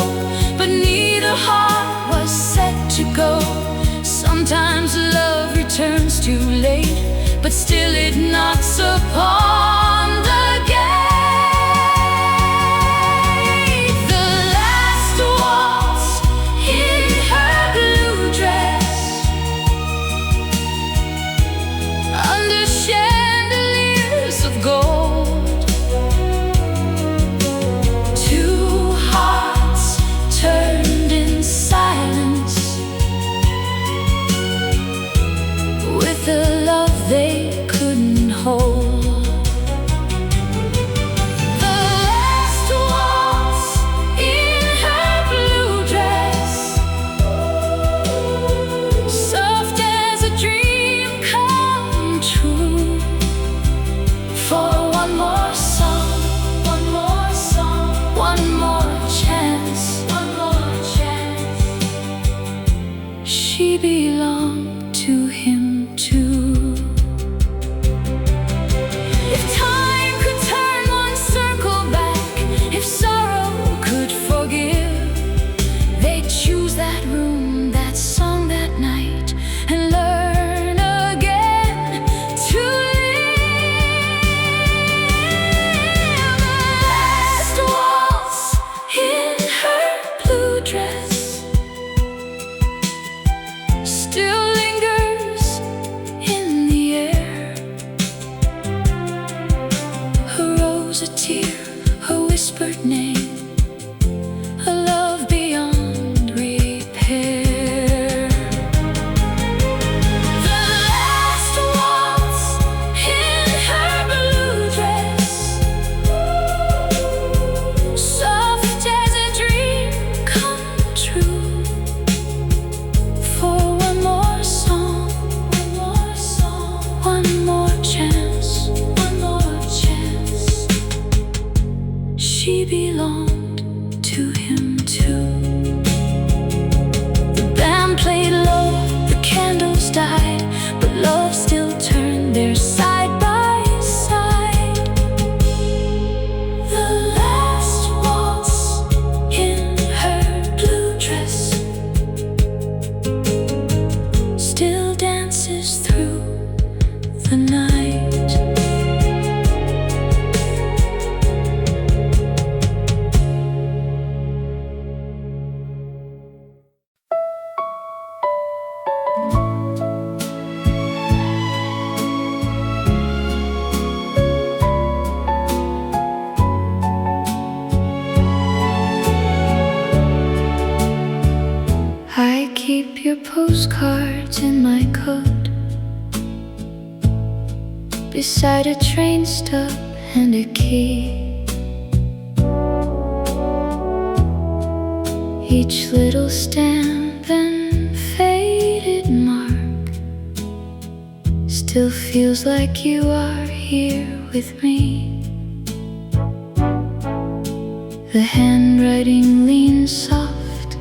but neither heart was set to go. Sometimes love returns too late, but still it knocks upon the gate. The last waltz in her blue dress, under chandeliers of gold. Two hearts turned in silence, with a love they couldn't hold. The last waltz in her blue dress, soft as a dream come true. For one more song, one more song, one more chance, one more chance. She belonged to him too. If time could turn one circle back, if sorrow could forgive, they'd choose that room, that song, that night, and learn again to live. The last waltz in her blue dress still lingers in the air. Her rose, a tear, her whispered name, a love beyond repair. The last waltz in her blue dress, soft as a dream come true. For one more song, one more song, one more chance, one more chance. She belonged to him too. The band played low, the candles died, but love still turned there side by side. The last waltz in her blue dress still dances through the night. I keep your postcards in my coat, beside a train stop and a key. Each little stamp and faded mark still feels like you are here with me. The handwriting leans soft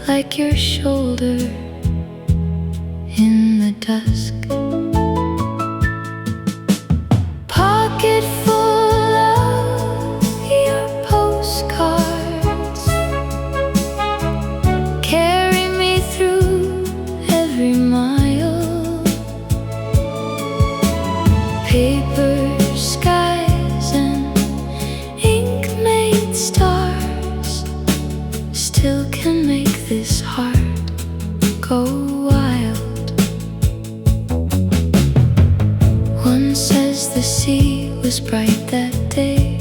like your shoulder in the dusk. Pocket full of your postcards, carry me through every mile. Paper skies and ink-made stars still can make this heart go wild. One says the sea was bright that day,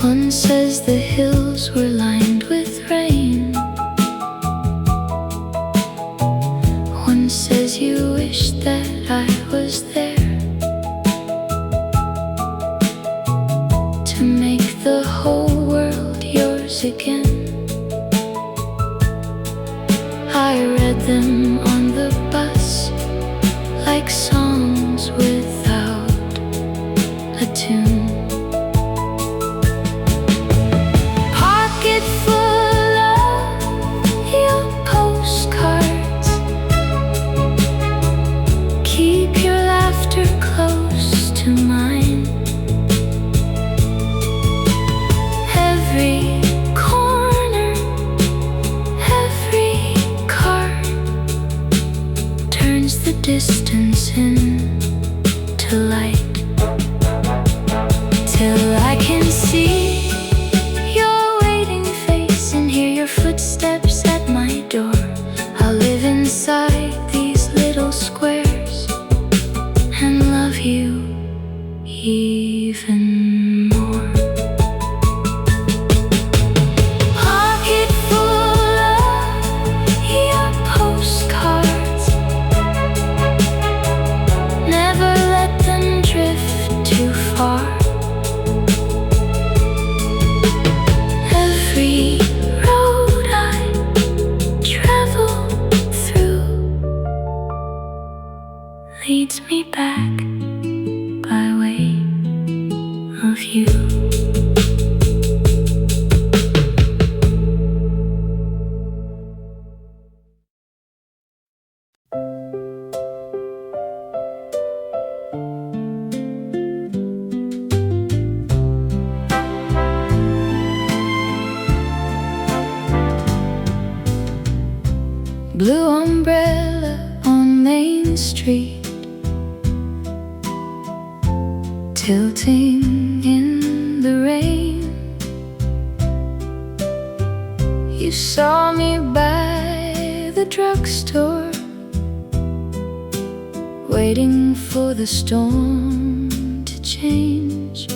one says the hills were lined with rain. says you wish that I was there to make the whole world yours again. I read them on the bus like songs without a tune. Pocket full of your postcards, keep your laughter close to mine. Every corner, every card turns the distance into light, till I can see your waiting face and hear your footsteps at my door. I'll live inside these little squares and love you even more. Pocket full of your postcards, never let them drift too far. Every road I travel through leads me back by way of you. Blue umbrella on Main Street, tilting in the rain. You saw me by the drugstore, waiting for the storm to change.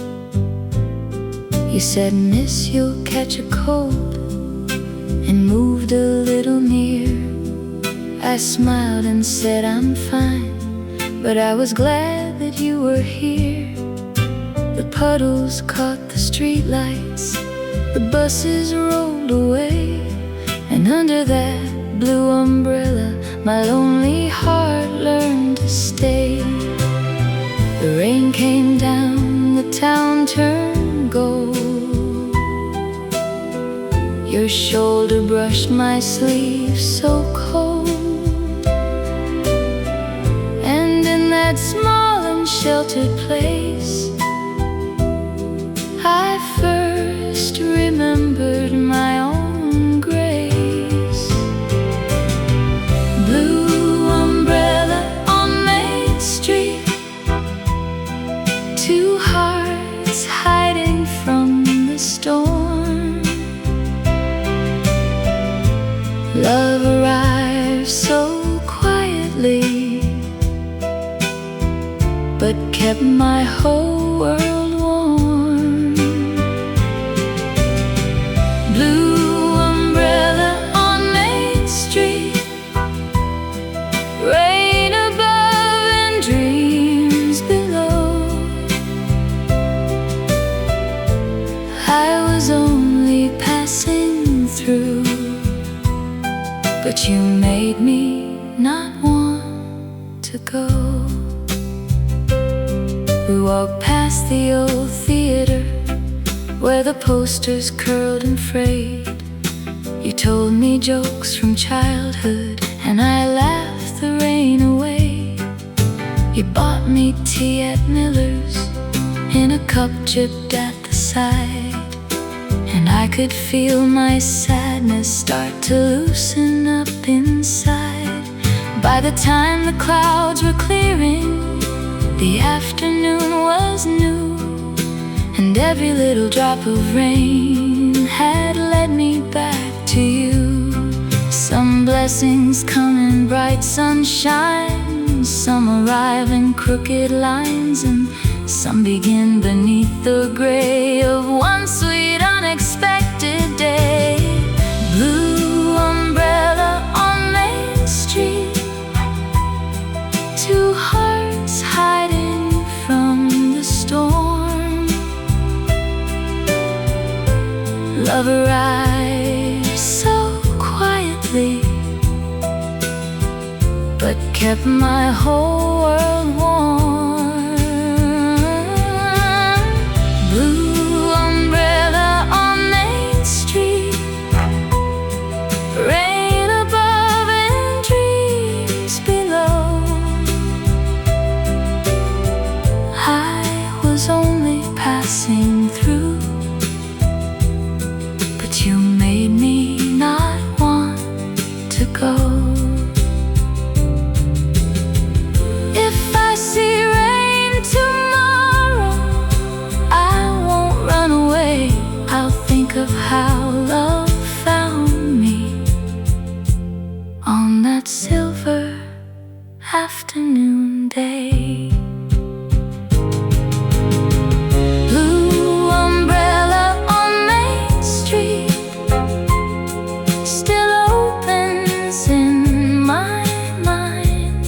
You said, "Miss, you'll catch a cold," and moved a little near. I smiled and said, "I'm fine," but I was glad that you were here. The puddles caught the streetlights, the buses rolled away, and under that blue umbrella my lonely heart learned to stay. The rain came down, the town turned gold. Your shoulder brushed my sleeve so cold. That small and sheltered place, I first remembered my own grace. Blue umbrella on Main Street, two hearts hiding from the storm. Love arrived so quietly, but kept my whole world warm. Blue umbrella on Main Street, rain above and dreams below. I was only passing through, but you made me not want to go. We walked past the old theater where the posters curled and frayed. You told me jokes from childhood and I laughed the rain away. You bought me tea at Miller's in a cup chipped at the side, and I could feel my sadness start to loosen up inside. By the time the clouds were clearing, the afternoon was new, and every little drop of rain had led me back to you. Some blessings come in bright sunshine, some arrive in crooked lines, and some begin beneath the gray of one sweet unexpected day. Blue umbrella on Main Street, Love arrived so quietly, but kept my whole world warm. Blue umbrella on Main Street, rain above and dreams below. I was only passing through, but you made me not want to go. If I see rain tomorrow, I won't run away. I'll think of how love found me on that silver afternoon day. Blue umbrella on Main Street still opens in my mind.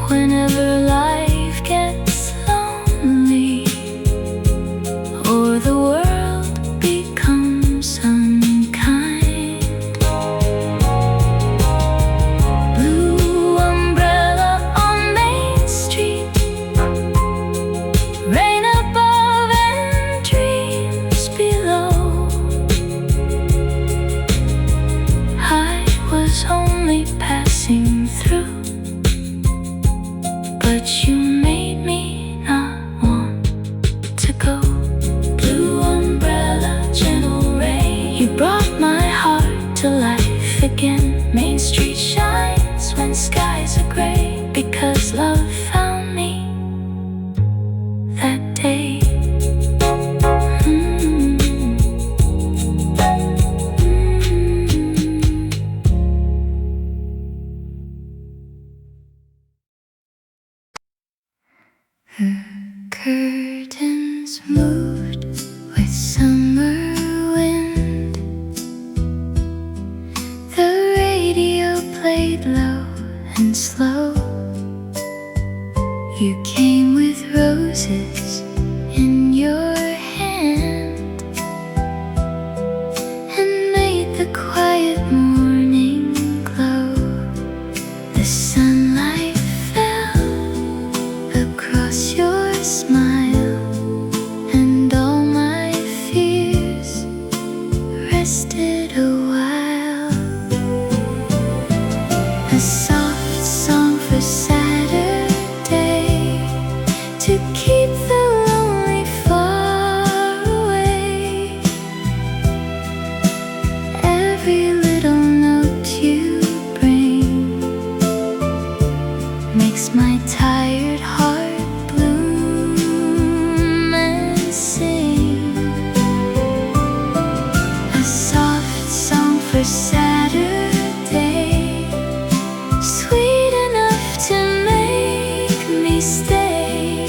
Whenever life gets lonely or the world becomes unkind, blue umbrella on Main Street, rain above and dreams below. I was only passing through, but you made me not want to go. Blue umbrella, gentle rain, you brought my heart to life again. Main Street shines when skies are gray, because love found me that day. The curtains moved with summer wind. The radio played low and slow. You came with roses in your hand and made the quiet morning glow. The sunlight fell across your smile, and all my fears rested a while. A soft song for Saturday, to keep the lonely far away. Every little note you bring makes my tired heart bloom and sing. A soft song for Saturday, sweet enough to make me stay.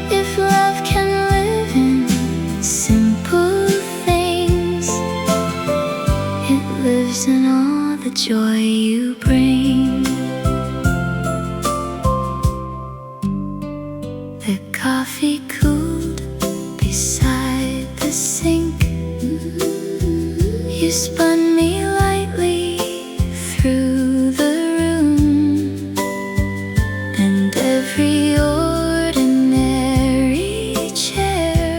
If love can live in simple things, it lives in all the joy you bring. The coffee cooled beside the sink. You spun me lightly through the room, and every ordinary chair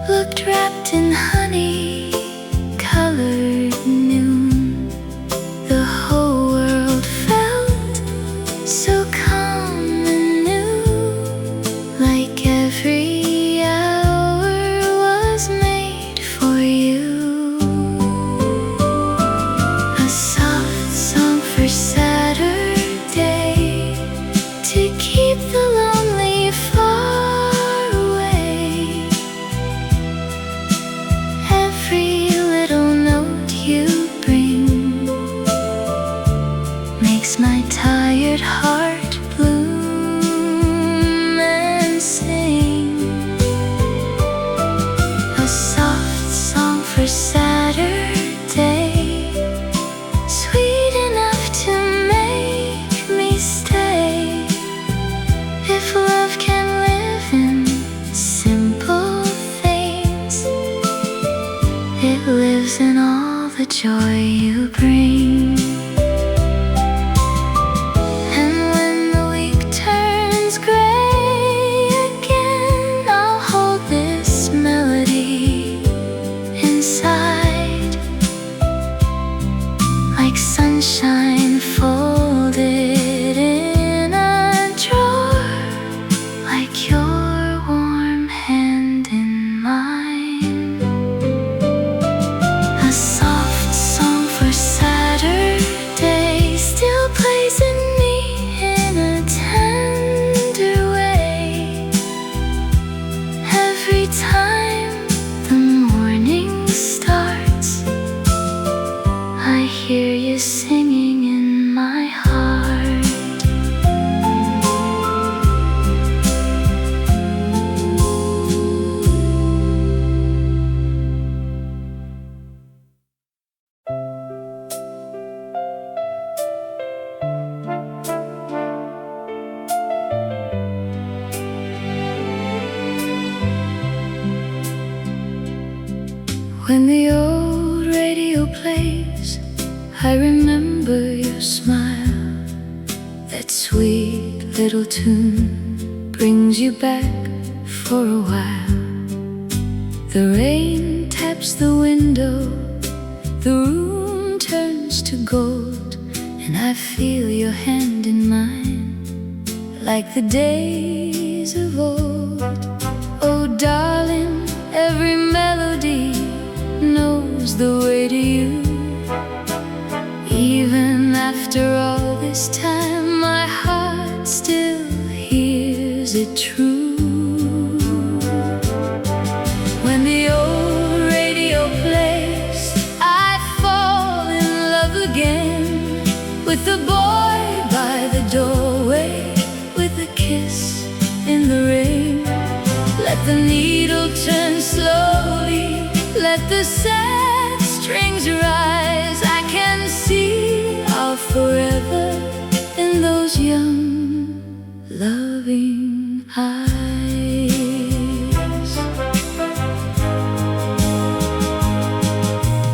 looked wrapped in honey-colored noon. The whole the joy you bring. And when the week turns gray again, I'll hold this melody inside, like sunshine folded in a drawer, like your warm hand in mine. A soft song for Saturday still plays in me in a tender way. Every time the morning starts, I hear you singing in my heart. When the old radio plays, I remember your smile. That sweet little tune brings you back for a while. The rain taps the window, the room turns to gold, and I feel your hand in mine, like the days of old. Oh darling, every melody knows the way to you. Even after all this time, my heart still hears it true. When the old radio plays, I fall in love again, with the boy by the doorway, with a kiss in the rain. Let the needle turn slowly, let the sad strings rise. I can see our forever in those young, loving eyes.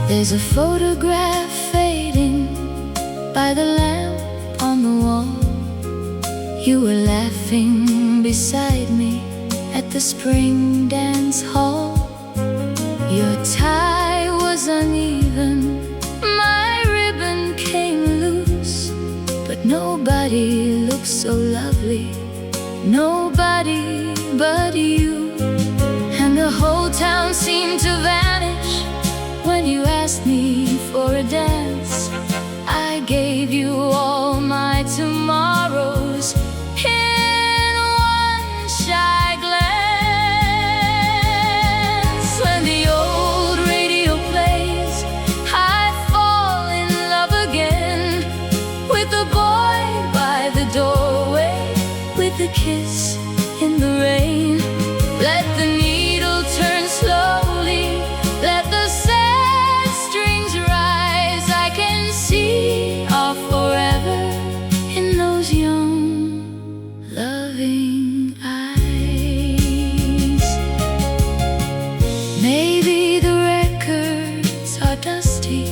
There's a photograph fading by the lamp on the wall. You were laughing beside me at the spring dance hall. Your tie was uneven, my ribbon came loose, but nobody looks so lovely, nobody but you. And the whole town seemed to vanish when you asked me for a dance. I gave you all my tomorrows in one shy glance. When the old radio plays, I fall in love again, with the boy by the doorway, with a kiss in the rain. Let the needle turn slowly, let the sad strings rise. I can see our forever in those young, loving eyes. Maybe the records are dusty,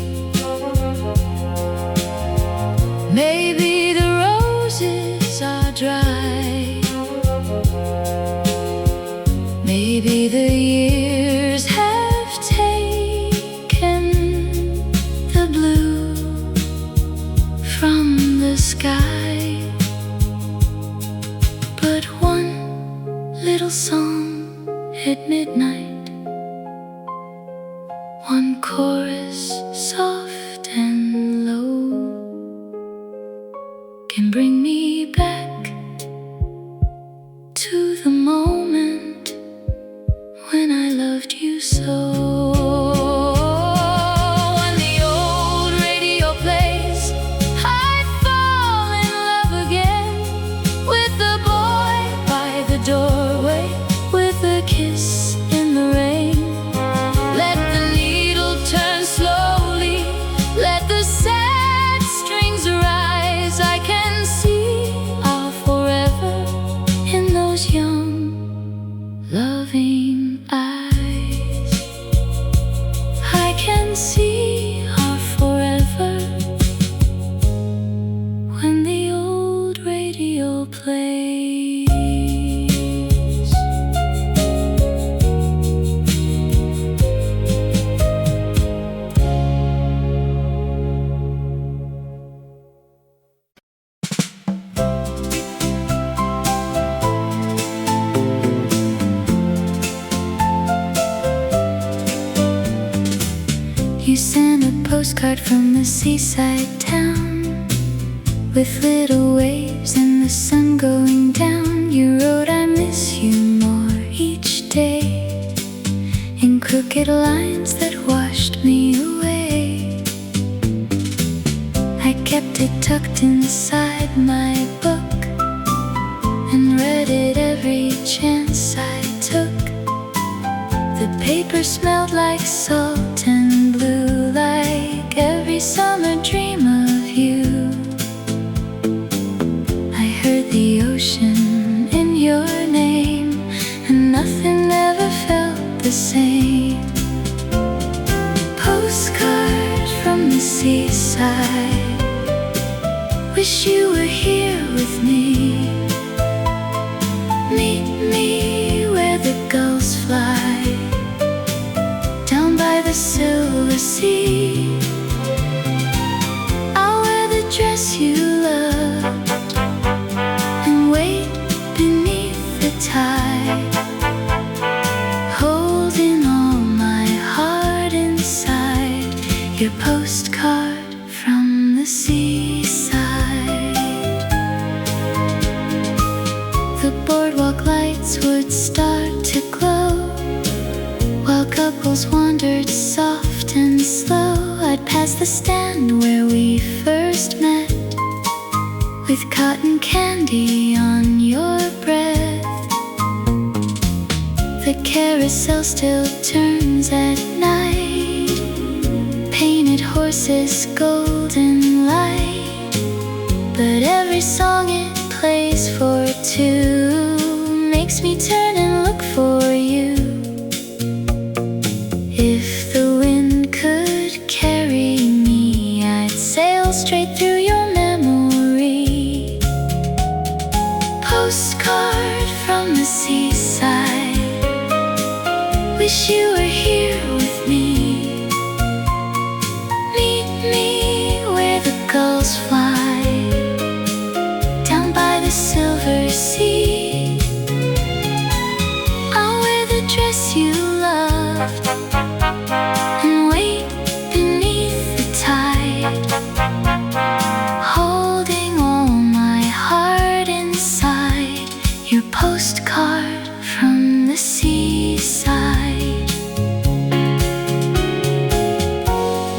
maybe the roses are dry, maybe the years have taken the blue from the sky. But one little song at midnight, one chorus soft and low, can bring me back to the moment when I loved you so. When the old radio plays, I fall in love again, with the boy by the doorway, with a kiss in postcard from the seaside town, with little waves and the sun going down. You wrote, I miss you more each day, in crooked lines that washed me away. I kept it tucked inside my book and read it every chance I took. The paper smelled like salt and blue, like every summer dream of you. I heard the ocean in your name, and nothing ever felt the same. Postcard from the seaside, wish you were here with me. Meet me where the gulls fly, down by the silver sea. I'll wear the dress you loved and wait beneath the tide, holding all my heart inside. Your postcard from the seaside. The boardwalk lights would start to glow, while couples wandered soft and slow. I'd pass the stand where we first met, with cotton candy on your breath. The carousel still turns at night, painted horses golden light, but every song it plays for two makes me turn and look for you. If the wind could carry me, I'd sail straight through your memory. Postcard from the seaside, wish you were here with me. Meet me where the gulls fly, down by the silver sea. I'll wear the dress you loved and wait beneath the tide, holding all my heart inside. Your postcard from the seaside.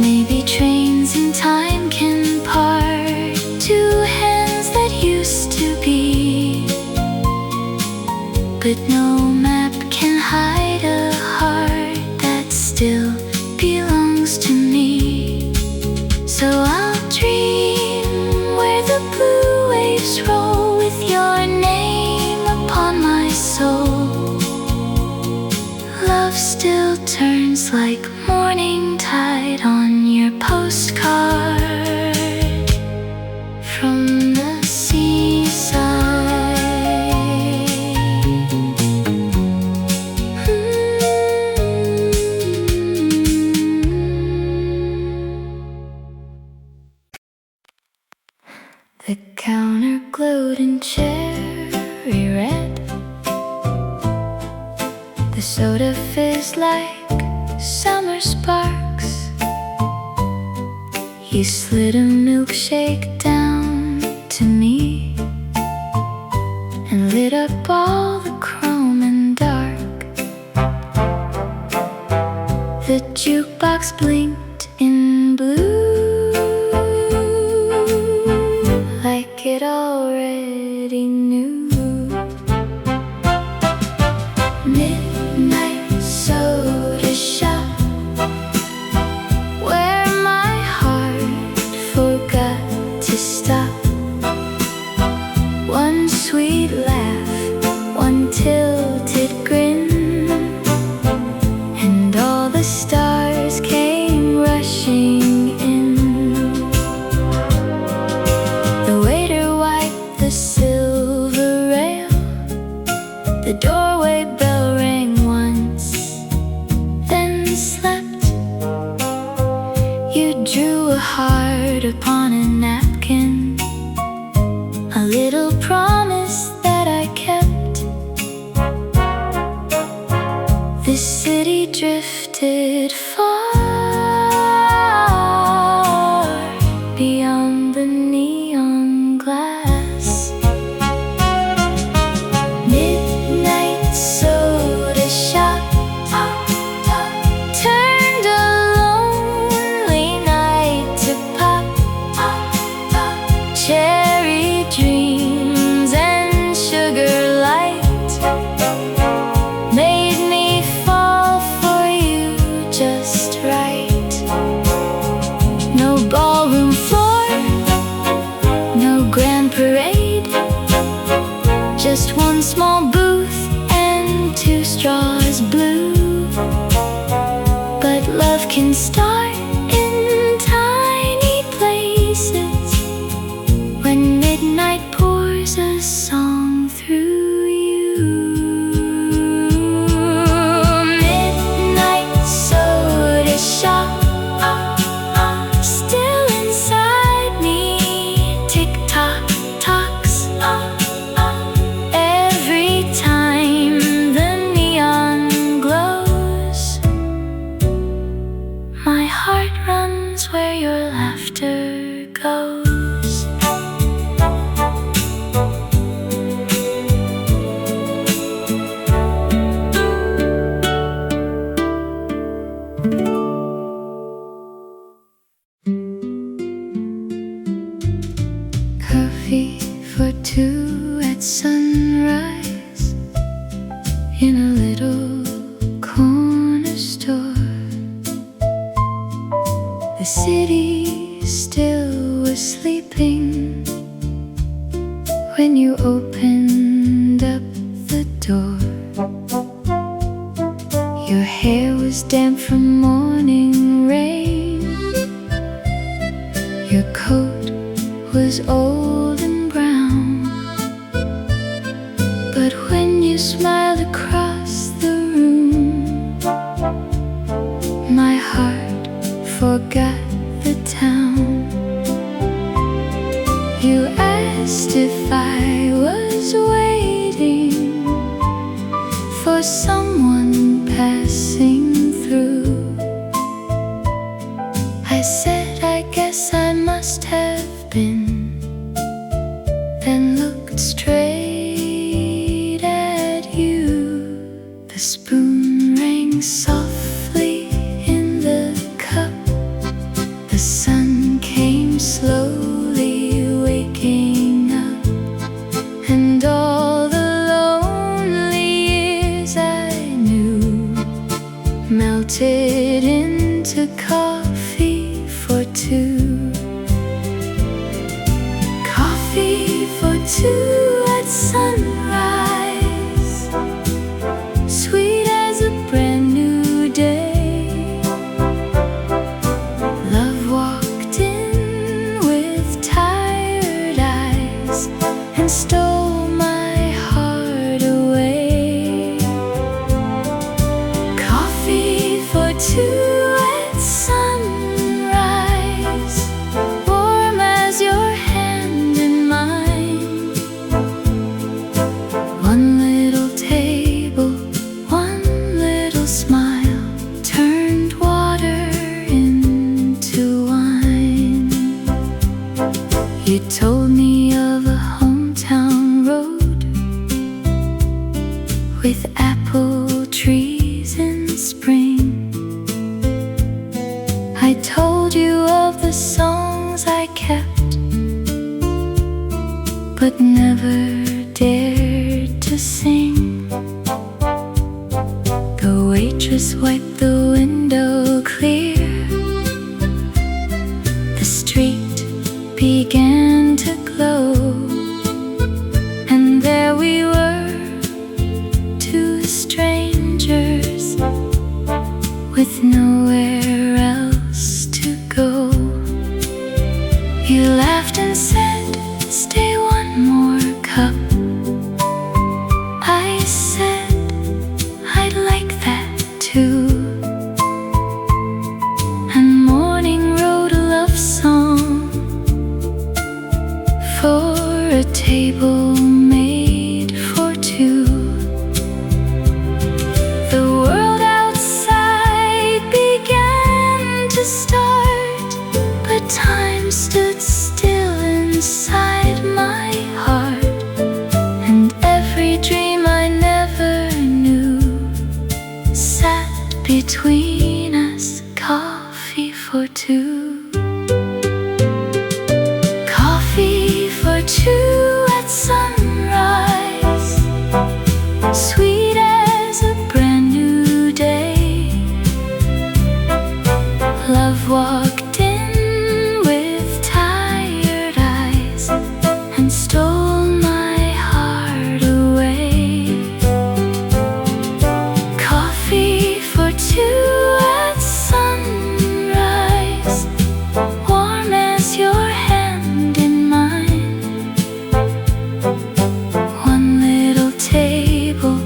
Maybe trains in time can part two hands that used to be, but no map can hide a heart that still belongs to me. So I'll dream where the blue waves roll, with your name upon my soul. Love still turns like morning tide on your postcard from the seaside. The counter glowed in cherry red, the soda fizzed like summer sparks. You slid a milkshake down to me and lit up all the chrome and dark. The jukebox blinked in blue, like it already knew. Midnight soda shop, where my heart forgot to stop. One sweet laugh, one tilted grin, and all the stars came rushing in. The waiter wiped the silver rail, the doorway bell rang once, then slept. You drew a heart upon a napkin, a little promise that I kept. The city drifted far, where your laughter goes. Coffee for two at sunrise in a little corner store. The city still was sleeping when you opened up the door. Your hair was damp from morning rain. Your coat was old and brown, but when you smiled across the room, my heart forgot the town. You asked if I was waiting for someone passing through. I said, I guess I must have been, then looked straight at you. The spoon rang softly in the cup. The sun came slowly waking up, and all the lonely years I knew melted into coffee for two. Coffee for two at sunrise, sweet as a brand new day. Love walked in with tired eyes and stole my heart away. Coffee for two at sunrise, warm as your hand in mine. One little table, one little smile turned water into wine. You told me of a hometown road with apple trees in spring. I told you of the songs I kept, but never dared to sing. The waitress wiped the window clear. The street began to glow, and there we were, two strangers with nowhere else to go. You laughed and said, stay one more cup. I said, I'd like that too. And morning wrote a love song for a table made for two. The world outside began to start, but time stood still inside my heart, and every dream I never knew sat between us. Coffee for two. Coffee for two at sunrise, sweet as a brand new day. Love walked in with tired eyes and stole my heart away. Coffee for two at sunrise, warm as your hand in mine. One little table,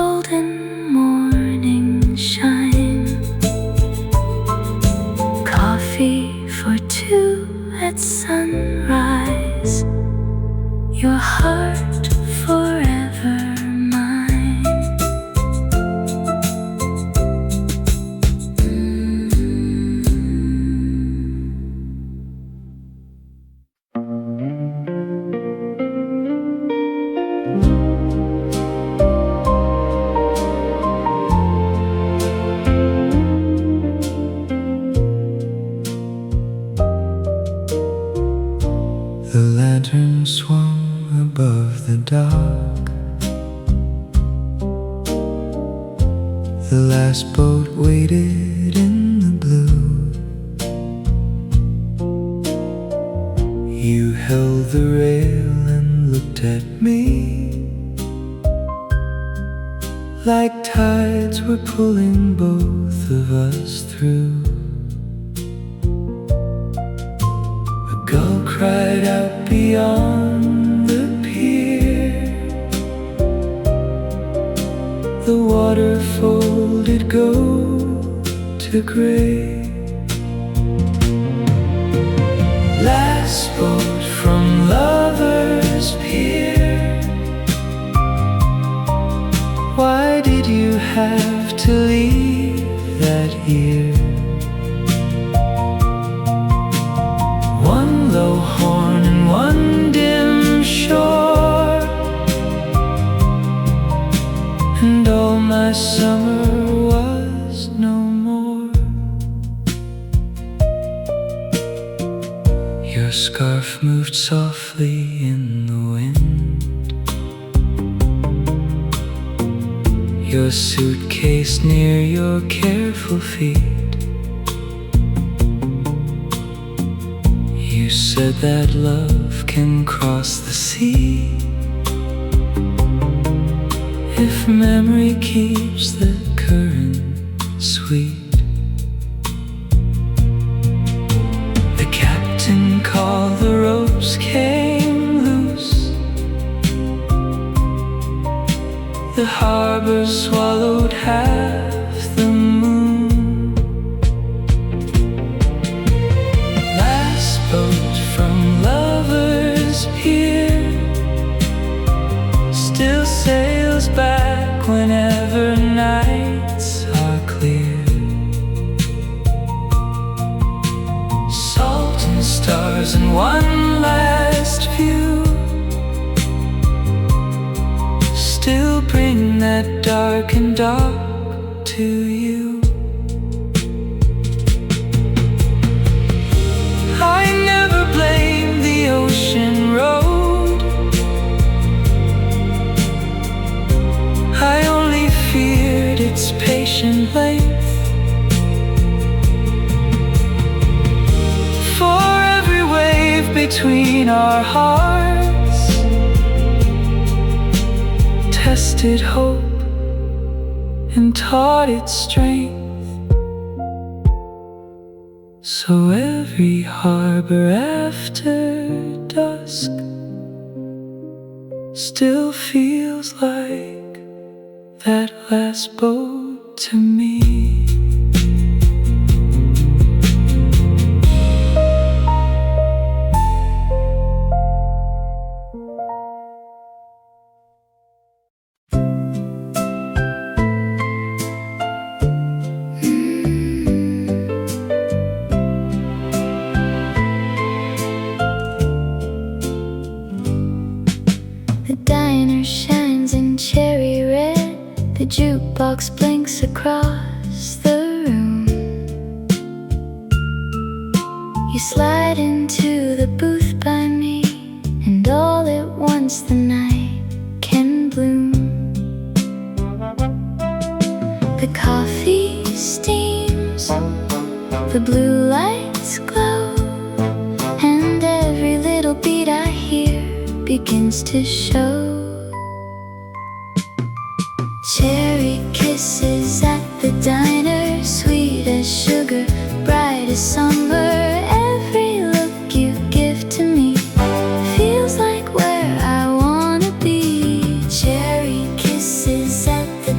golden morning shine. Coffee for two at sunrise. Your heart forever mine. The lantern swung above the dock. The last boat waited in the blue. You held the rail and looked at me like tides were pulling both of us through. A gull cried out beyond the pier. The water folded gold to gray. Last boat from Lover's Pier. Why did you have to leave that year? One low horn and one dim shore, and all my summer was no more. Your scarf moved softly in the wind. Your suitcase near your careful feet. You said that love can cross the sea if memory keeps the current sweet. The captain called, the ropes came loose. The harbor swallowed half the moon. Last boat from Lover's Pier still sails back whenever nights are clear. Salt and stars and one last view still bring that darkened dock to you. I never blame the ocean road. I only feared its patient length. For every wave between our hearts tested hope and taught its strength. So every harbor after dusk still feels like that last boat to me. The jukebox blinks across the room. You slide into the booth by me, and all at once the night can bloom. The coffee steams, the blue lights glow, and every little beat I hear begins to show. Cherry kisses at the diner, sweet as sugar, bright as summer. Every look you give to me feels like where I wanna be. Cherry kisses at the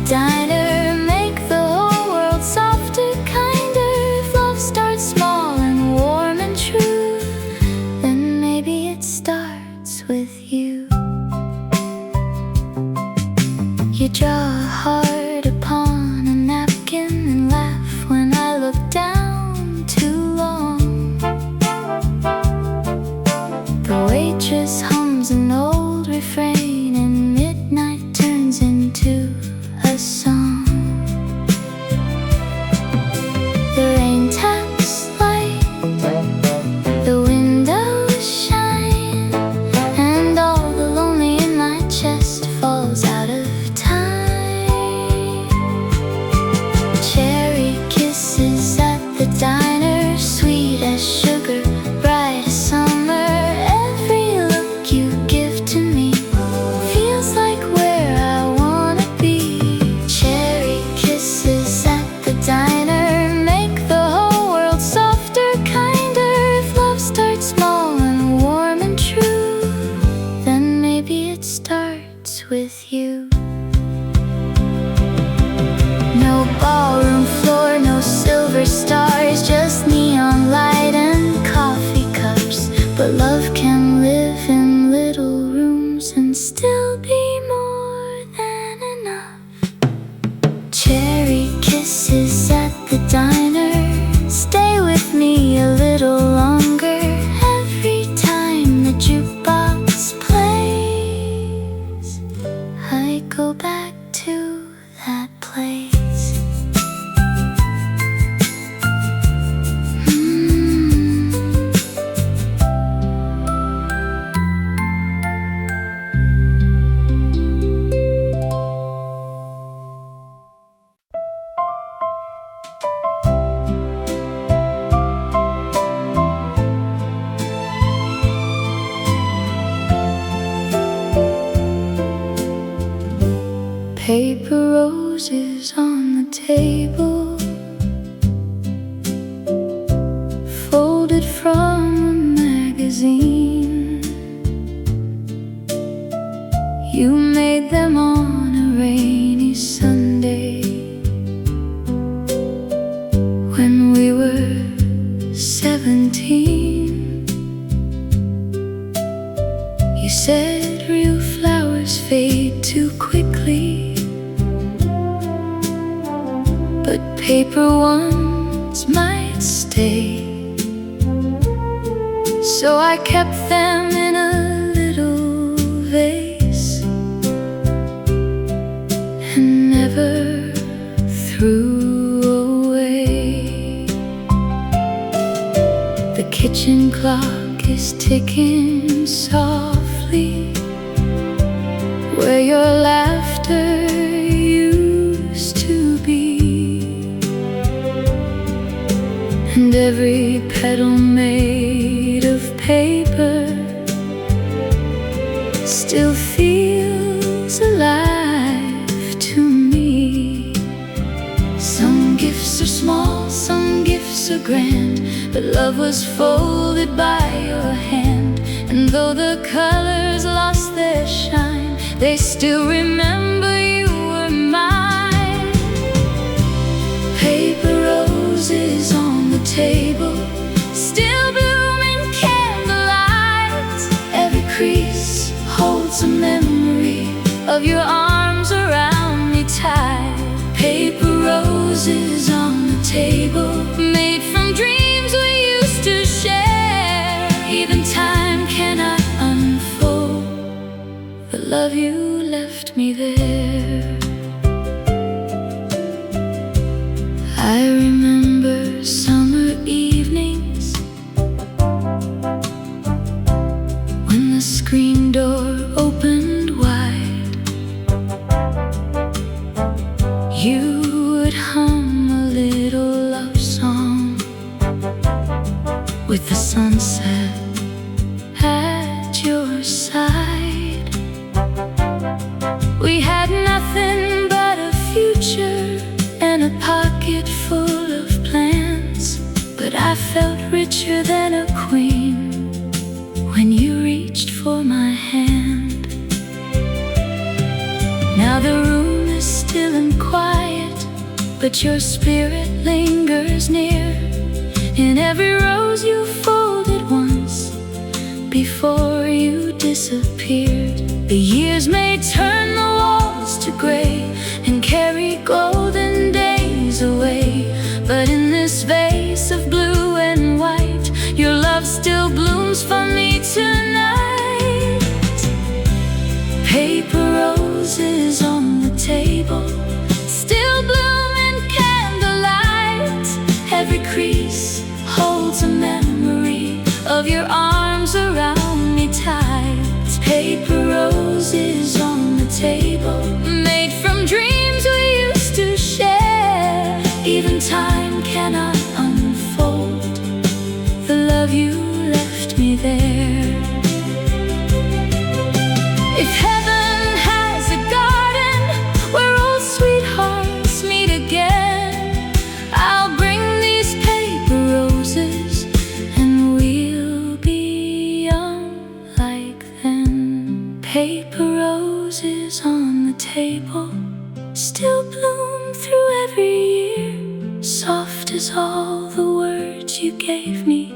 Paper roses on the table, folded from a magazine. You made them on a rainy Sunday when we were 17. You said real flowers fade too quickly, but paper ones might stay. So I kept them in a little vase and never threw away. The kitchen clock is ticking softly, where your laughter used to be, and every petal made of paper still feels alive to me. Some gifts are small, some gifts are grand, but love was folded by your hand. And though the colors lost their shine, they still remember you were mine. Paper roses on the table, still blooming candlelight. Every crease holds a memory of your arms around me tight. Paper roses on the table, made from dreams we used to share. Even time cannot unfold the love you left me there. I remember summer evenings when the screen door opened wide. You would hum a little love song with the sunset at your side. We had nothing but a future and a pocket full of plans, but I felt richer than a queen when you reached for my hand. Now the room is still and quiet, but your spirit lingers near. In every rose you folded once before you disappeared. The years may turn the walls to gray and carry golden days away, but in this vase of blue and white, your love still blooms for me tonight. Paper roses on the table, still blooming candlelight. Every crease holds a memory of your arms around me tight. Paper roses on the table, made from dreams we used to share. Even time cannot unfold the love you left me there. If heaven has a garden where old sweethearts meet again, I'll bring these paper roses and we'll be young like then. Paper roses on the table, still bloom through every year, soft as all the words you gave me,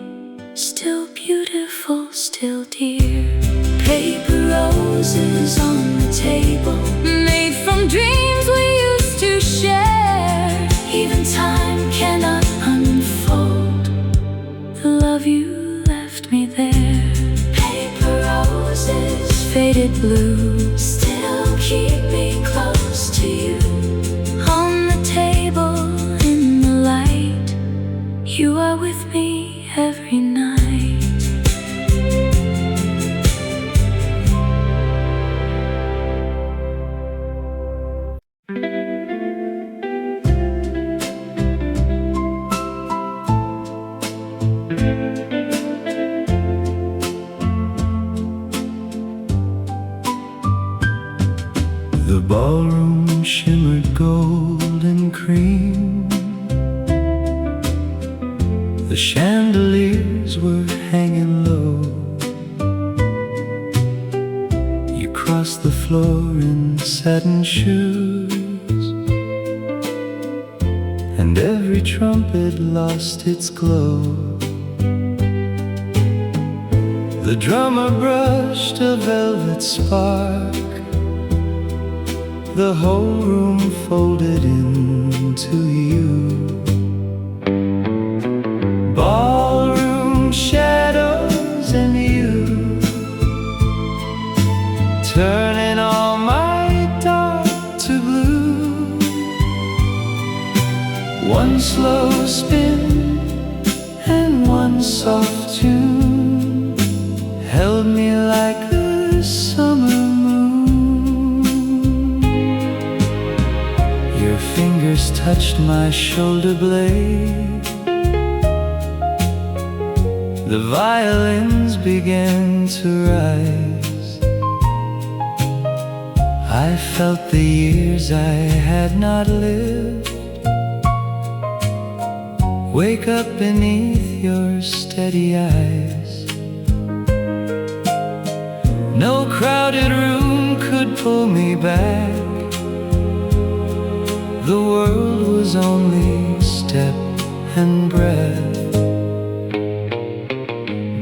still beautiful, still dear. Paper roses on the table, made from dreams we used to share. Even time cannot unfold the love you left me there. Paper roses, faded blue, still keep me close to you. On the table in the light, you are with me every night. The chandeliers were hanging low. You crossed the floor in satin shoes, and every trumpet lost its glow. The drummer brushed a velvet spark. The whole room folded into you. Ballroom shadows and you, turning all my dark to blue. One slow spin and one soft tune held me like a summer moon. Your fingers touched my shoulder blade. The violins began to rise. I felt the years I had not lived wake up beneath your steady eyes. No crowded room could pull me back. The world was only step and breath.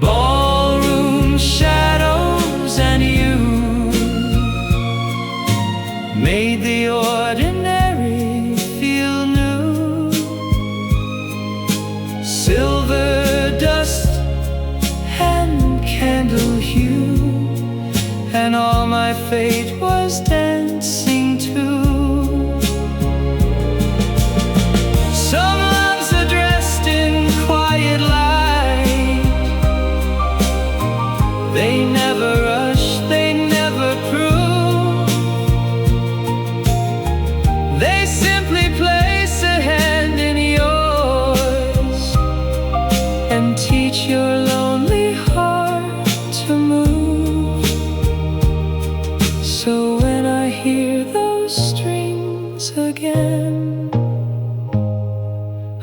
Ballroom shadows and you made the ordinary feel new. Silver dust and candle hue, and all my fate was dancing too. Some loves are dressed in quiet light. They never rush, they never prove. They simply place a hand in yours and teach your lonely heart to move. So when I hear those strings again,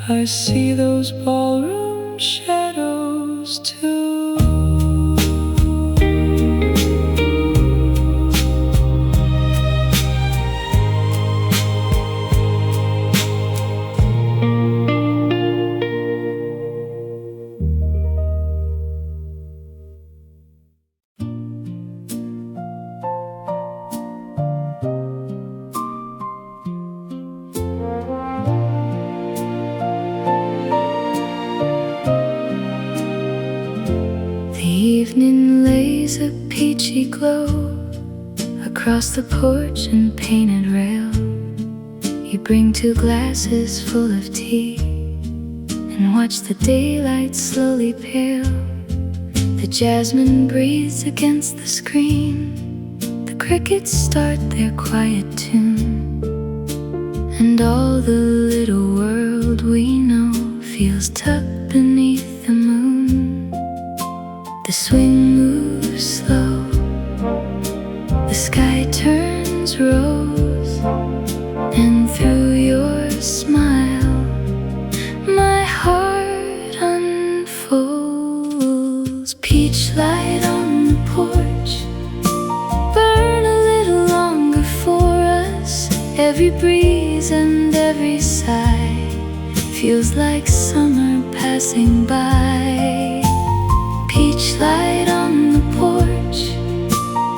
I see those ballroom shadows too. Evening lays a peachy glow across the porch and painted rail. You bring 2 glasses full of tea and watch the daylight slowly pale. The jasmine breathes against the screen. The crickets start their quiet tune, and all the little world we know feels tucked beneath the moon. The swing moves slow, the sky turns rose, and through your smile my heart unfolds. Peach light on the porch, burn a little longer for us. Every breeze and every sigh feels like summer passing by. Peach light on the porch,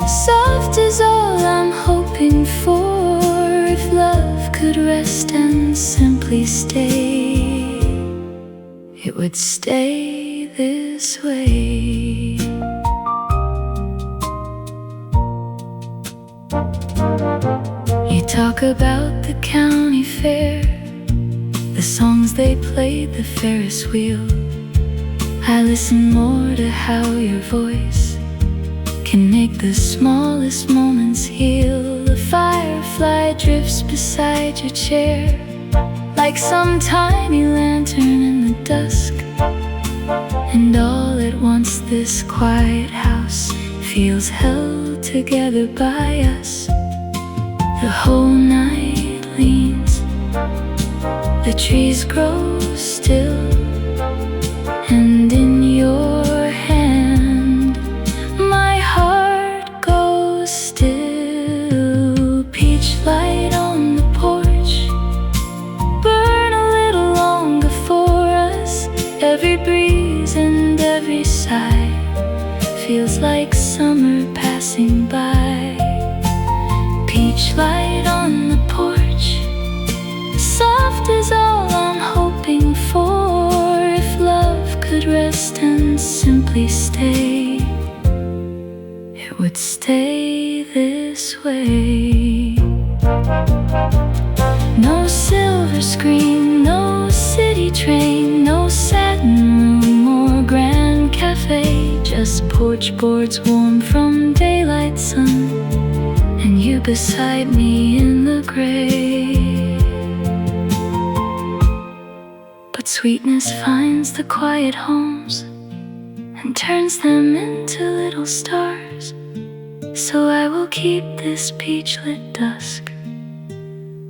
soft is all I'm hoping for. If love could rest and simply stay, it would stay this way. You talk about the county fair, the songs they played, the Ferris wheel. I listen more to how your voice can make the smallest moments heal. The firefly drifts beside your chair like some tiny lantern in the dusk. And all at once this quiet house feels held together by us. The whole night leans, the trees grow still, is all I'm hoping for. If love could rest and simply stay, it would stay this way. No silver screen, no city train, no satin room or grand cafe. Just porch boards warm from daylight sun, and you beside me in the gray. But sweetness finds the quiet homes and turns them into little stars. So I will keep this peach-lit dusk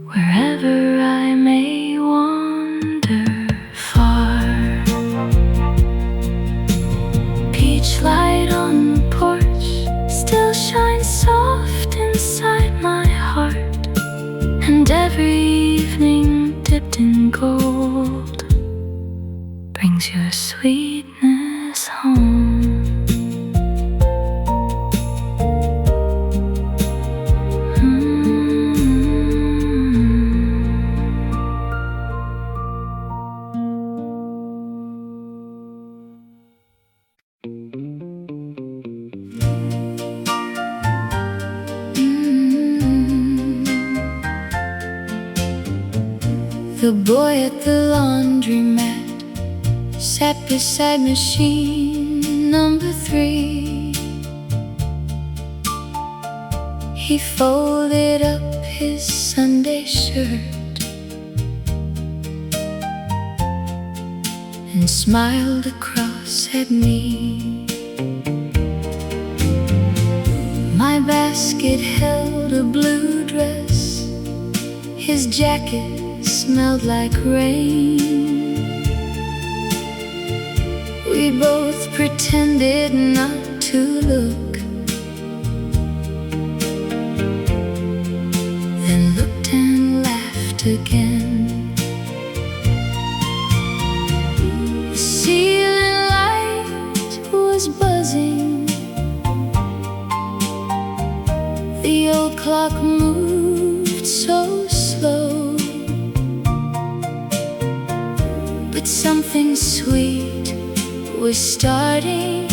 wherever I may wander far. Peach light on the porch still shines soft inside my heart, and every evening dipped in gold brings your sweetness home. The boy at the laundromat sat beside machine number 3. He folded up his Sunday shirt and smiled across at me. My basket held a blue dress, his jacket smelled like rain. We both pretended not to look, then looked and laughed again. The ceiling light was buzzing, the old clock moved so slow. But something sweet was starting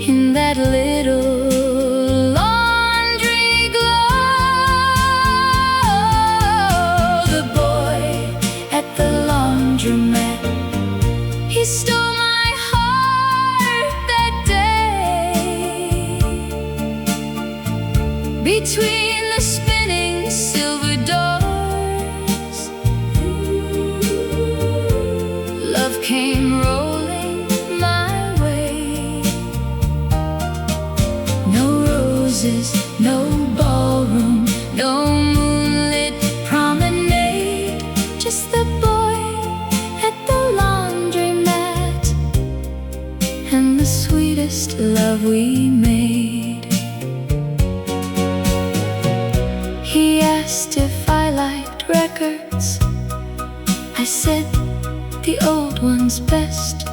in that little laundry glow. The boy at the laundromat, he stole my heart that day. Between the spinning silver doors, love came rolling my way. No roses, no ballroom, no moonlit promenade, just the boy at the laundromat and the sweetest love we made. He asked if I liked records. I said the old one's best.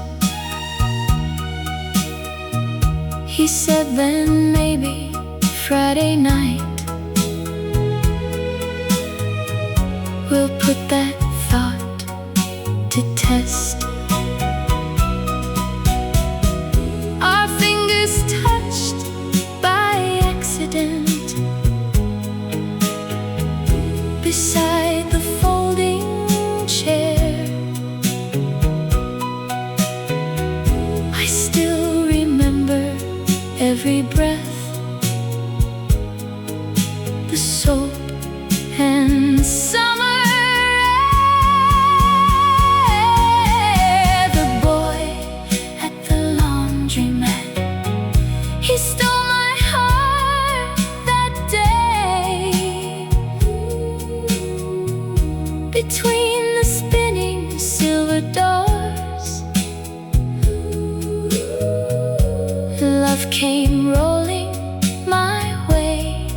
He said then maybe Friday night we'll put that thought to test. Our fingers touched by accident beside the folding chair. I still remember every breath, the soap and summer air. The boy at the laundromat, he stole my heart that day. Between the spinning silver doors, love came rolling my way.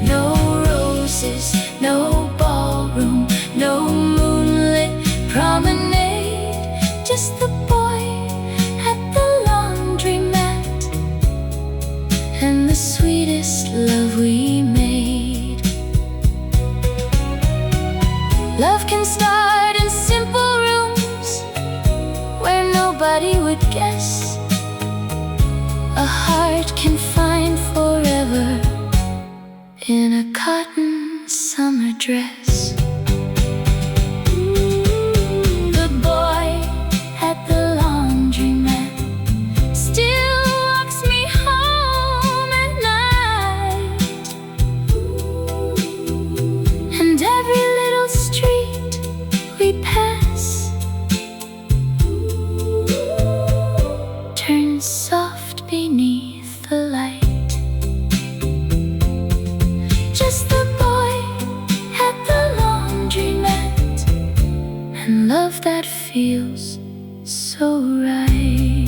No roses, no ballroom, no moonlit promenade, just the boy at the laundromat and the sweetest love we made. Love can start in simple rooms where nobody would guess. A heart can find forever in a cotton summer dress. The boy at the laundromat still walks me home at night, and every little street we pass turns soft beneath the light. Just the boy at the laundromat, and love that feels so right.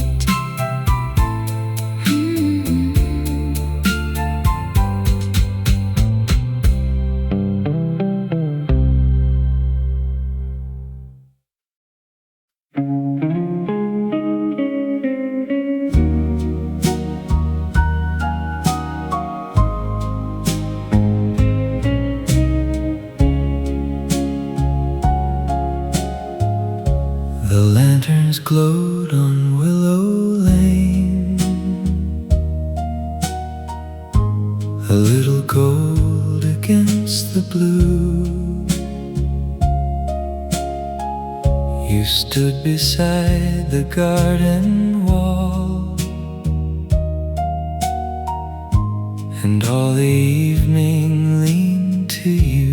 The lanterns glowed on Willow Lane, a little gold against the blue. You stood beside the garden wall, and all the evening leaned to you.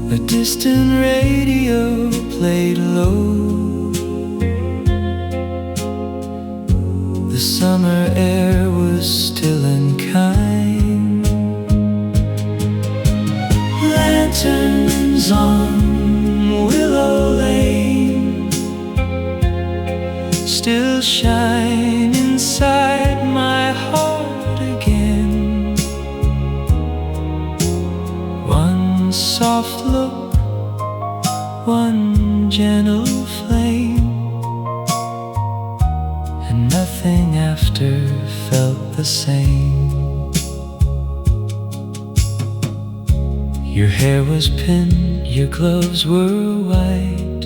A distant radio played low. The summer air was still and kind. Lanterns on Willow Lane still shine inside my heart again. One soft look, one gentle flame, and nothing after felt the same. Your hair was pinned, your gloves were white.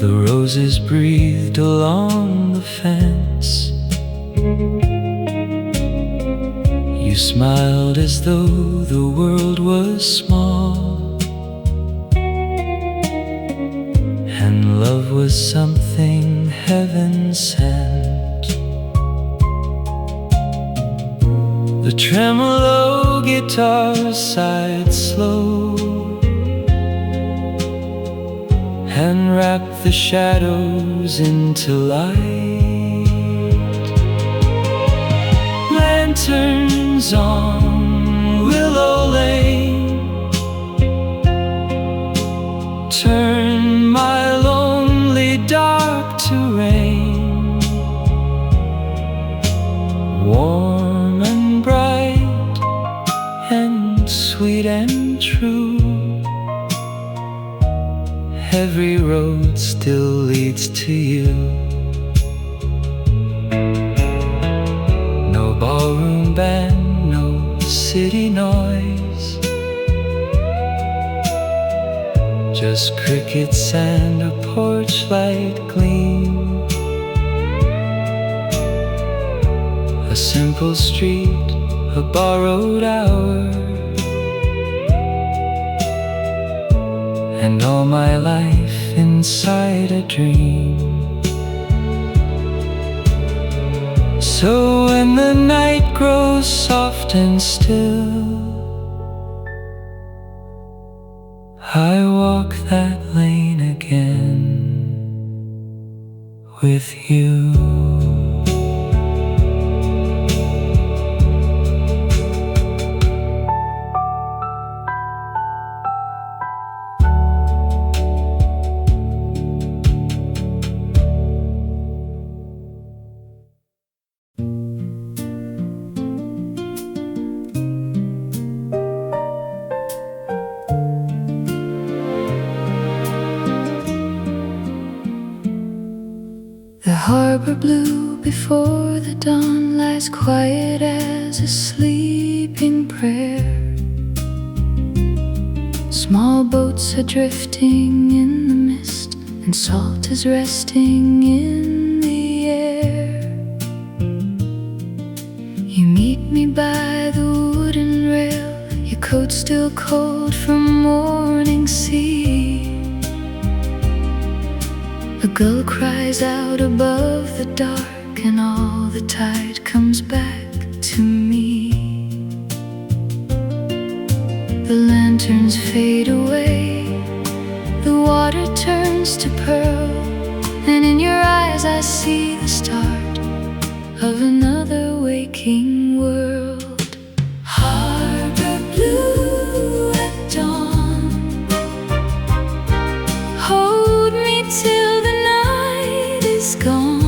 The roses breathed along the fence. You smiled as though the world was small, and love was something heaven sent. The tremolo guitar sighed slow and wrapped the shadows into light. Lanterns on Willow Lane turn my lonely dark to rain. Warm and bright and sweet and true, every road still leads to you. No ballroom band, no city noise, just crickets and a porch light gleam. A simple street, a borrowed hour, and all my life inside a dream. So when the night grows soft and still, I walk that lane again with you. The harbor blue before the dawn lies quiet as a a sleeping prayer. Small boats are drifting in the mist, and salt is resting in the air. You meet me by the wooden rail, your coat still cold from morning sea. A gull cries out above the dark, and all the tide comes back to me. The lanterns fade away, the water turns to pearl, and in your eyes I see the start of another waking world. Harbor blue at dawn, hold me till the night is gone.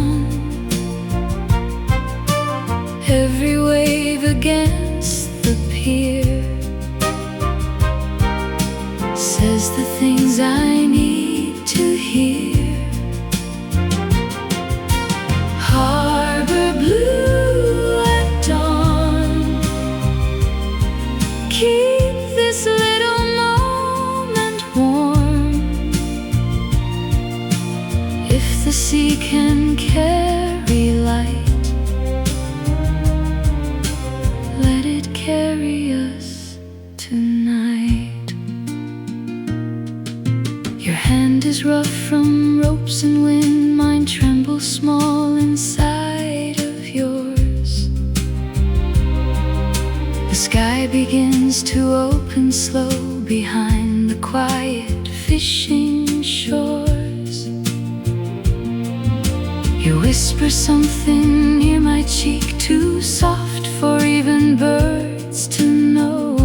Every wave against the pier says the things I need to hear. Harbor blue at dawn, keep this little moment warm. If the sea can carry light, let it carry us tonight. Your hand is rough from ropes and wind, mine trembles small inside of yours. The sky begins to open slow behind the quiet fishing shores. You whisper something near my cheek, too soft for even birds to know.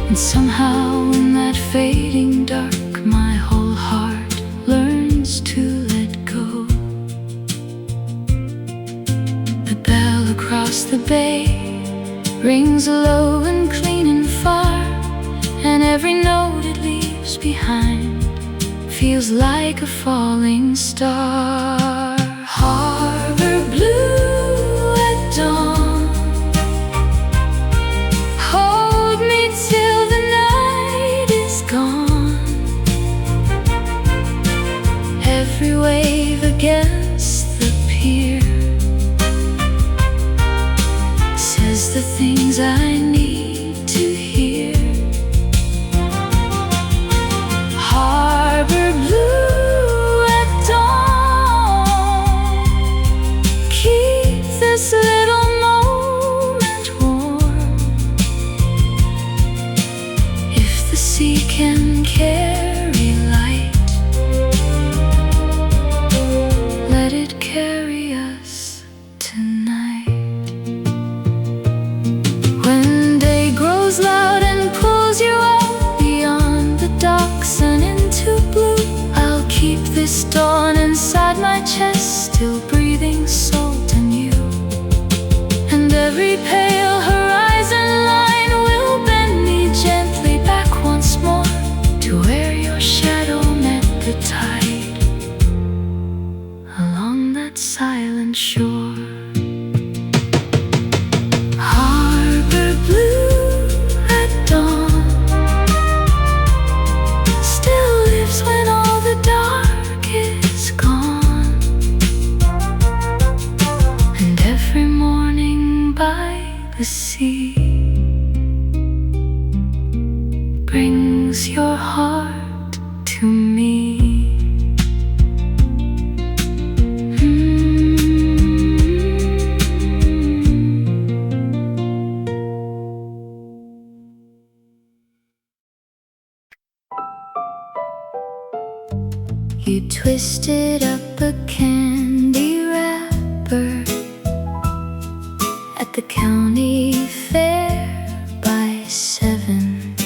And somehow in that fading dark, my whole heart learns to let go. The bell across the bay rings low and clean and far, and every note it leaves behind feels like a falling star. Harbor blue at dawn, hold me till the night is gone. Every wave against the pier says the things I need to hear. Harbor blue at dawn, keep this little moment warm. If the sea can carry light, let it carry us tonight. When day grows loud and pulls you out beyond the docks and into blue, I'll keep this dawn inside my chest, still breathing salt and you. And every pale horizon line will bend me gently back once more to where your shadow met the tide along that silent shore. Harbor blue at dawn still lives when all the dark is gone, and every morning by the sea brings your heart to me. You twisted up a candy wrapper at the county fair by 7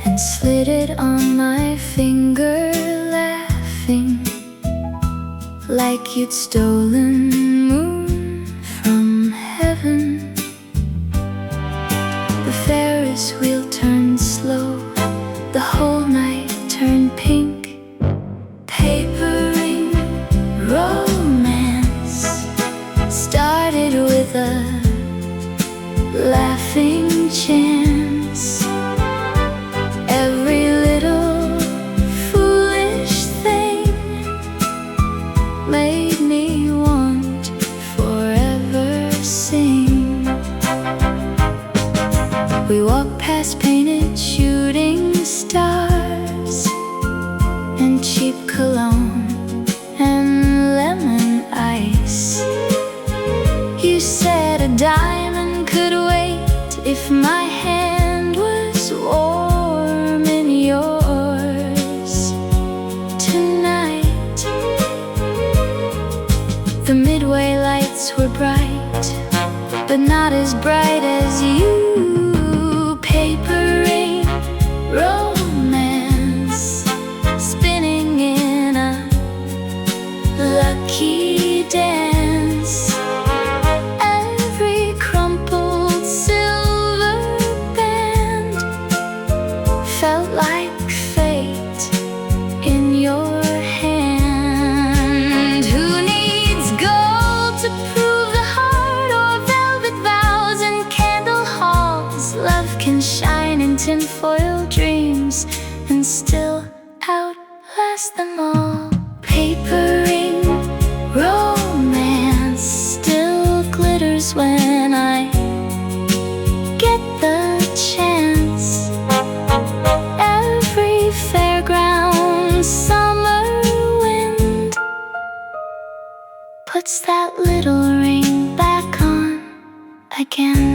and slid it on my finger, laughing like you'd stolen moon from heaven. The Ferris wheel turned slow, the whole night turned pink. Papering romance the laughing chance. Every little foolish thing made me want forever sing. We walked past painted shooting stars and cheap cologne and lemon ice. You said a diamond could wait if my hand was warm in yours tonight. The Midway lights were bright, but not as bright as you. Papering romance, spinning in a lucky dance. Every crumpled silver band felt like fate in your hand. Who needs gold to prove the heart, or velvet vows and candle halls? Love can shine in tinfoil dreams and still outlast them all. Papering romance still glitters when I get the chance. Every fairground summer wind puts that little ring back on again.